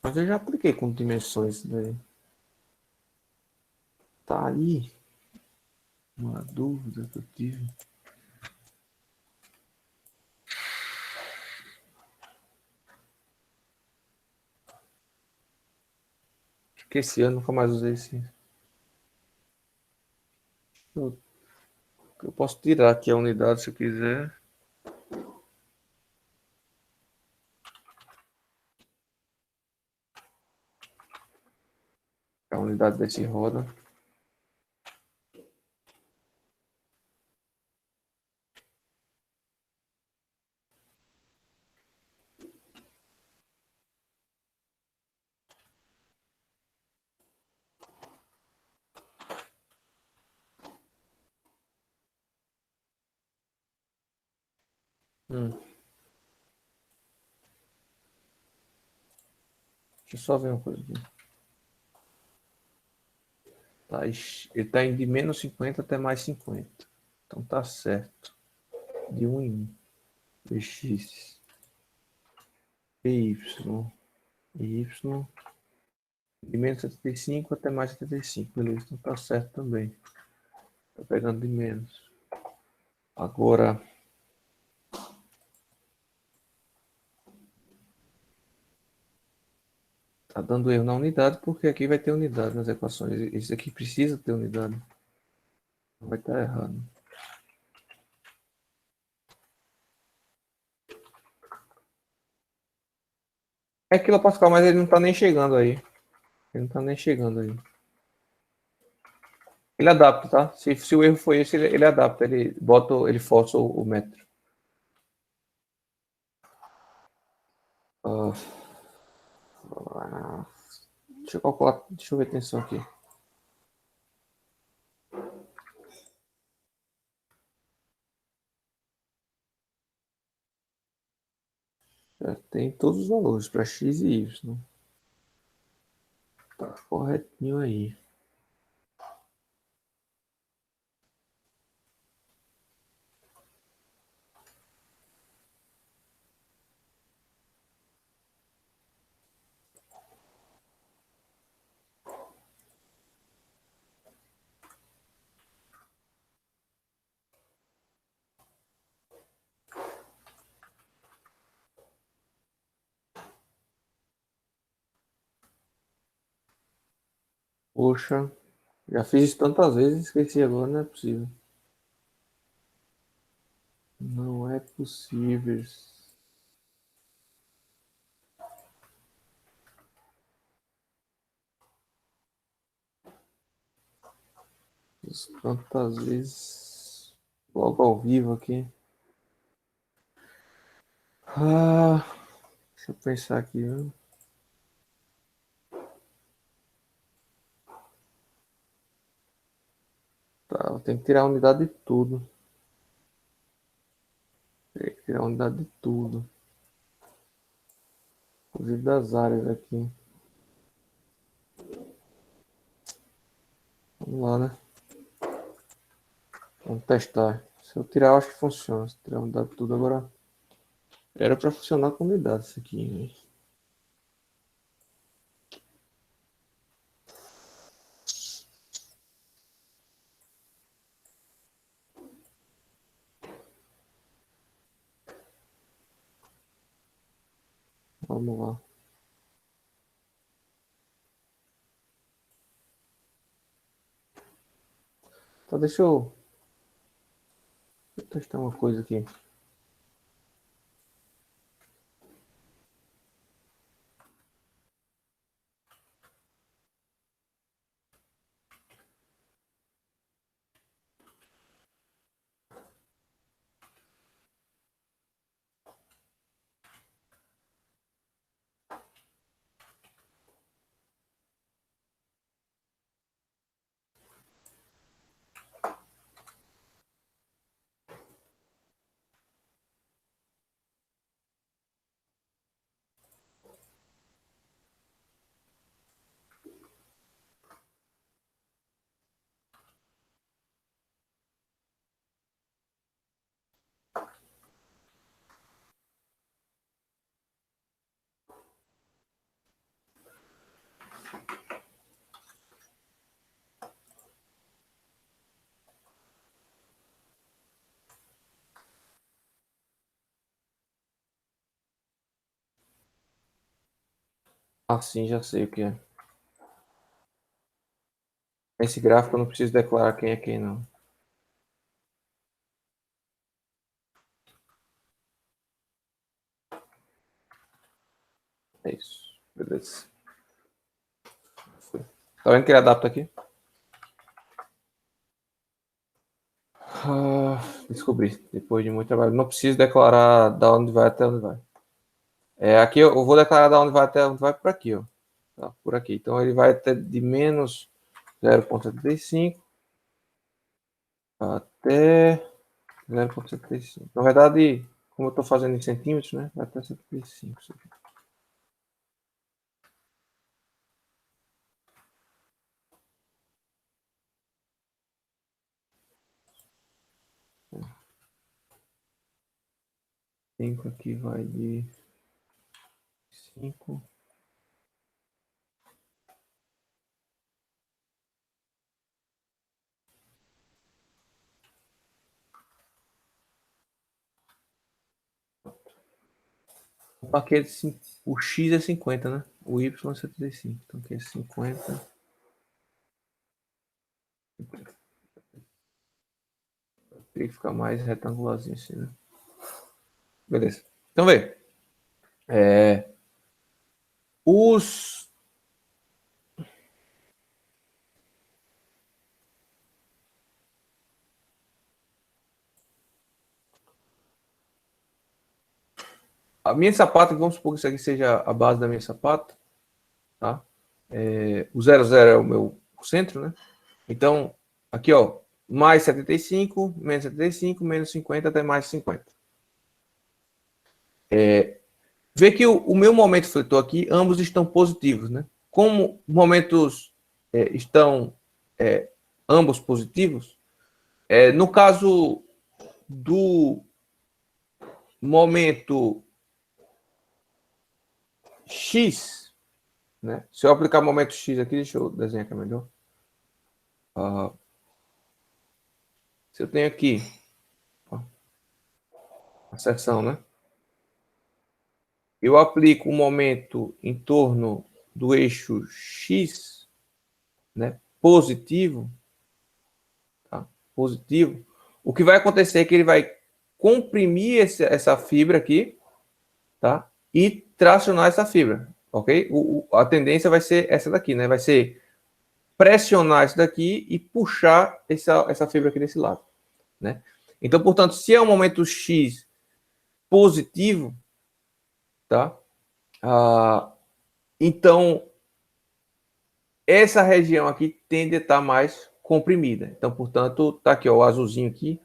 Mas eu já apliquei com dimensões, né? Tá aí uma dúvida que eu tive. Acho que esse ano nunca mais usei esse. Eu posso tirar aqui a unidade se eu quiser. A unidade desse roda. Deixa eu só ver uma coisa aqui. Tá, ele tá indo de menos 50 até mais 50. Então tá certo. De 1 em 1. Px. Py. Y. De menos 75 até mais 75. Beleza, então tá certo também. Tá pegando de menos. Agora... Tá dando erro na unidade, porque aqui vai ter unidade nas equações. Esse aqui precisa ter unidade. Vai estar errado. É quilopascal, mas ele não tá nem chegando aí. Ele não tá nem chegando aí. Ele adapta, tá? Se o erro foi esse, ele adapta. Ele bota, ele força o metro. Ah, deixa eu calcular. Deixa eu ver a tensão aqui. Já tem todos os valores para x e y. Tá corretinho aí. Poxa, já fiz isso tantas vezes, esqueci agora, não é possível. Não é possível. Tantas vezes. Logo ao vivo aqui. Ah, deixa eu pensar aqui. Viu? Tá, tem que tirar a unidade de tudo. Tem que tirar a unidade de tudo. Inclusive das áreas aqui. Vamos lá, né? Vamos testar. Se eu tirar, eu acho que funciona. Se tirar a unidade de tudo agora. Era para funcionar com unidade isso aqui, né? Vamos lá. Tá, deixa eu testar uma coisa aqui. Assim, já sei o que é. Esse gráfico eu não preciso declarar quem é quem, não. É isso. Beleza. Tá vendo que ele adapta aqui? Ah, descobri. Depois de muito trabalho. Não preciso declarar da onde vai até onde vai. Aqui eu vou declarar da onde vai até onde vai por aqui, ó. Tá, por aqui. Então ele vai até de menos 0,75 até 0,75. Na verdade, como eu estou fazendo em centímetros, né? Vai até 75. Isso aqui. Cinco aqui vai de 5. Aqui o X é 50, né? O Y é 75. Então aqui é 50. Teria que ficar mais retangularzinho assim, né? Beleza. Então, vê. Os... A minha sapata, vamos supor que isso aqui seja a base da minha sapata, tá? O 00 é o meu centro, né? Então, aqui, ó, mais 75, menos 75, menos 50 até mais 50. Vê que o meu momento fletor aqui, ambos estão positivos, né? Como momentos estão ambos positivos, no caso do momento X, né? Se eu aplicar momento X aqui, deixa eu desenhar aqui melhor. Se eu tenho aqui a seção, né? Eu aplico um momento em torno do eixo X, né? Positivo, tá? Positivo. O que vai acontecer é que ele vai comprimir essa fibra aqui, tá? E tracionar essa fibra, ok? A tendência vai ser essa daqui, né? Vai ser pressionar isso daqui e puxar essa fibra aqui desse lado, né? Então, portanto, se é um momento X positivo, tá? Então, essa região aqui tende a estar mais comprimida. Então, portanto, tá aqui, ó, o azulzinho aqui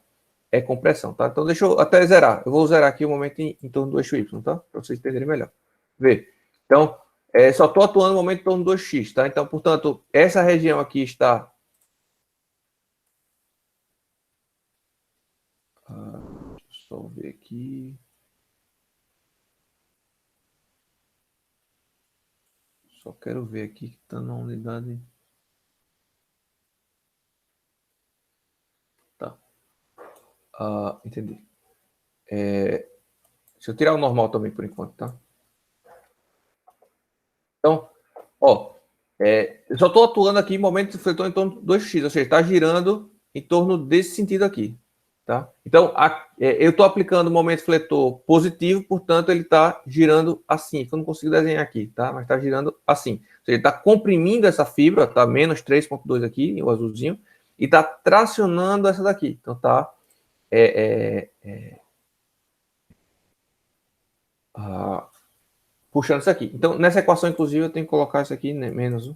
é compressão, tá? Então, deixa eu até zerar. Eu vou zerar aqui o momento em torno do eixo Y, tá? Para vocês entenderem melhor. Vê. Então, só estou atuando no momento em torno do X, tá? Então, portanto, essa região aqui está... deixa eu só ver aqui... Só quero ver aqui que está na unidade. Tá. Entendi. Deixa eu tirar o normal também por enquanto, tá? Então, ó, eu só estou atuando aqui em momento de fletor em torno de 2x, ou seja, está girando em torno desse sentido aqui, tá? Então, eu estou aplicando o momento fletor positivo, portanto, ele está girando assim, que eu não consigo desenhar aqui, tá? Mas está girando assim. Ou seja, ele está comprimindo essa fibra, tá? Menos 3,2 aqui, o azulzinho, e está tracionando essa daqui. Então, tá... puxando isso aqui. Então, nessa equação, inclusive, eu tenho que colocar isso aqui, né, menos 1.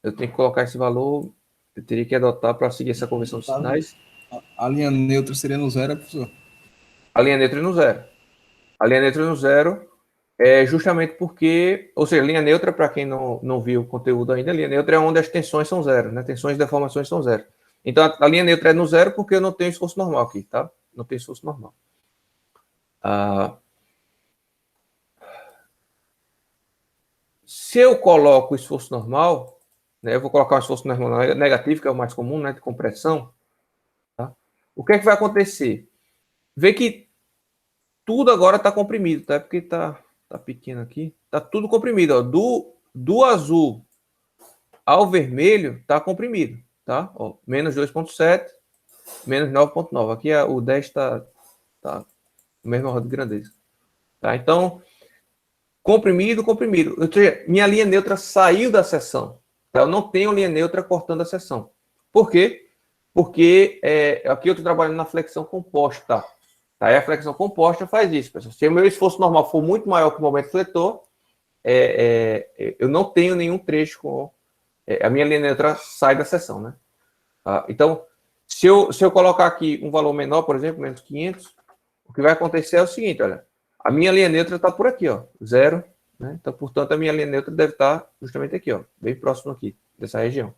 Eu tenho que colocar esse valor, eu teria que adotar para seguir essa conversão de sinais. A linha neutra seria no zero, professor? A linha neutra é no zero. A linha neutra é no zero é justamente porque, ou seja, linha neutra, para quem não viu o conteúdo ainda, linha neutra é onde as tensões são zero, né? Tensões e deformações são zero. Então, a linha neutra é no zero porque eu não tenho esforço normal aqui, tá? Não tenho esforço normal. Se eu coloco o esforço normal, né, eu vou colocar o esforço normal negativo, que é o mais comum, né, de compressão, tá? O que é que vai acontecer? Vê que tudo agora está comprimido, tá? Porque tá pequeno aqui. Tá tudo comprimido, ó. Do azul ao vermelho tá comprimido, tá? Ó, menos 2,7, menos 9,9. Aqui o 10 tá no mesmo ordem de grandeza. Tá? Então, comprimido. Ou seja, minha linha neutra saiu da seção. Tá? Eu não tenho linha neutra cortando a seção. Por quê? Porque aqui eu estou trabalhando na flexão composta. Tá? E a flexão composta faz isso, pessoal. Se o meu esforço normal for muito maior que o momento fletor, eu não tenho nenhum trecho com... a minha linha neutra sai da seção, né? Então, se eu colocar aqui um valor menor, por exemplo, menos 500, o que vai acontecer é o seguinte, olha, a minha linha neutra está por aqui, ó, 0, né? Então, portanto, a minha linha neutra deve estar justamente aqui, ó, bem próximo aqui, dessa região,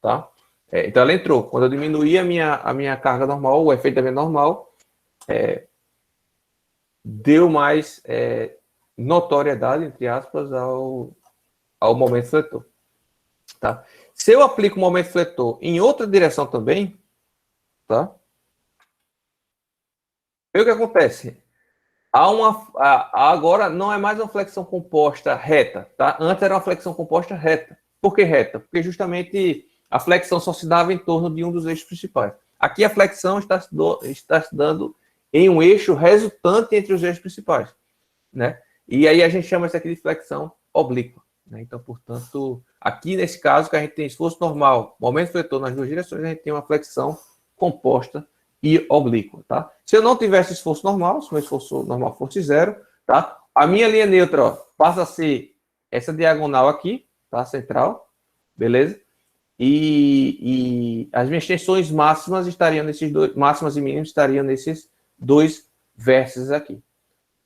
tá? Então, ela entrou. Quando eu diminuí a minha carga normal, o efeito da minha normal, deu mais notoriedade, entre aspas, ao momento fletor, tá? Se eu aplico o momento fletor em outra direção também, tá? O que acontece? Agora não é mais uma flexão composta reta, tá? Antes era uma flexão composta reta. Por que reta? Porque justamente a flexão só se dava em torno de um dos eixos principais. Aqui a flexão está se dando em um eixo resultante entre os eixos principais, né? E aí a gente chama isso aqui de flexão oblíqua, né? Então, portanto, aqui nesse caso que a gente tem esforço normal, momento fletor nas duas direções, a gente tem uma flexão composta e oblíqua, tá? Se eu não tivesse esforço normal, se o meu esforço normal fosse 0, tá? A minha linha neutra, ó, passa a ser essa diagonal aqui, tá? Central, beleza? E as minhas tensões máximas estariam nesses dois, máximas e mínimas estariam nesses dois vértices aqui,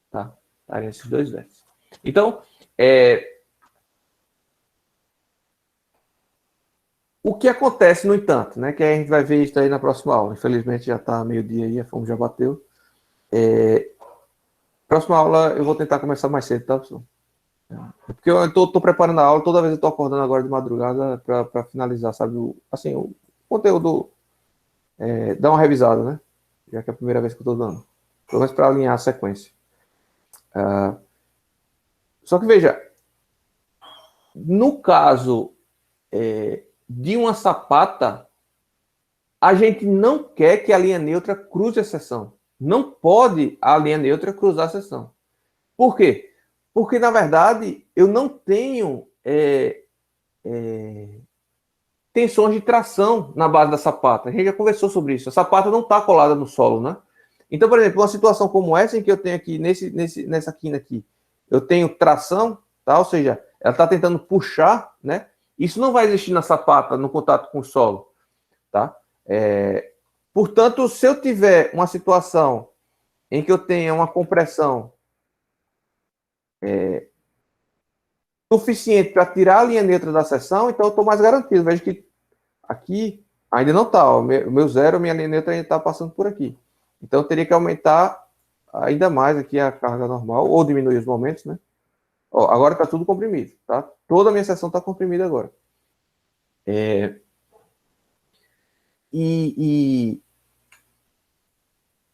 tá? Estariam nesses dois vértices. Então, o que acontece, no entanto, né, que a gente vai ver isso aí na próxima aula. Infelizmente já está meio-dia aí, a fome já bateu. Próxima aula eu vou tentar começar mais cedo, tá, pessoal? Porque eu estou preparando a aula, toda vez eu estou acordando agora de madrugada para finalizar, sabe? O conteúdo, dar uma revisada, né? Já que é a primeira vez que eu estou dando. Pelo menos para alinhar a sequência. Só que veja, no caso de uma sapata, a gente não quer que a linha neutra cruze a seção. Não pode a linha neutra cruzar a seção. Por quê? Porque, na verdade, eu não tenho tensões de tração na base da sapata. A gente já conversou sobre isso. A sapata não está colada no solo, né? Então, por exemplo, uma situação como essa, em que eu tenho aqui, nessa quina aqui, eu tenho tração, tá? Ou seja, ela está tentando puxar, né? Isso não vai existir na sapata, no contato com o solo, tá? Portanto, se eu tiver uma situação em que eu tenha uma compressão suficiente para tirar a linha neutra da seção, então eu estou mais garantido. Veja que aqui ainda não está, o meu zero, minha linha neutra ainda está passando por aqui. Então eu teria que aumentar ainda mais aqui a carga normal, ou diminuir os momentos, né? Ó, agora está tudo comprimido, tá? Toda a minha seção está comprimida agora.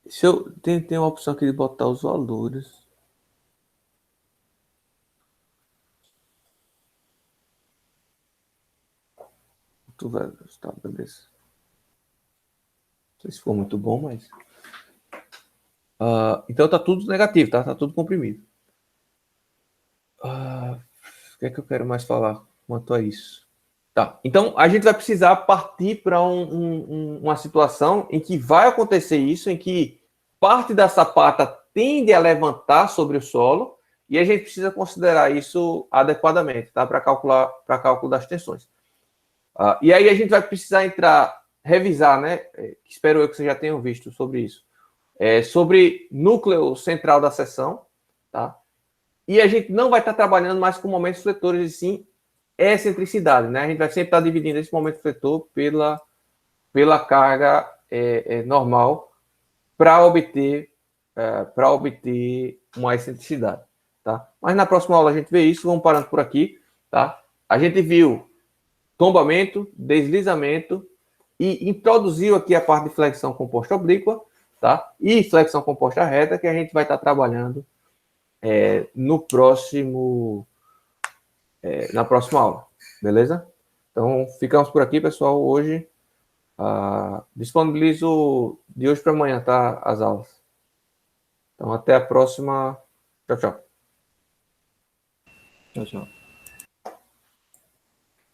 Se eu tem uma opção aqui de botar os valores. Tu vai gostar, beleza. Não sei se for muito bom, mas. Então tá tudo negativo, tá? Tá tudo comprimido. O que é que eu quero mais falar quanto a isso? Tá. Então a gente vai precisar partir para uma situação em que vai acontecer isso, em que parte da sapata tende a levantar sobre o solo e a gente precisa considerar isso adequadamente, tá? Para cálculo das tensões. E aí a gente vai precisar revisar, né? Espero eu que vocês já tenham visto sobre isso. Sobre núcleo central da seção, tá? E a gente não vai estar trabalhando mais com momentos fletores, e sim excentricidade, né? A gente vai sempre estar dividindo esse momento fletor pela carga normal para obter uma excentricidade, tá? Mas na próxima aula a gente vê isso, vamos parando por aqui, tá? A gente viu tombamento, deslizamento e introduziu aqui a parte de flexão composta oblíqua, tá? E flexão composta reta, que a gente vai estar trabalhando na próxima aula, beleza? Então, ficamos por aqui, pessoal, hoje. Disponibilizo de hoje para amanhã, tá? As aulas. Então, até a próxima. Tchau, tchau. Tchau, tchau.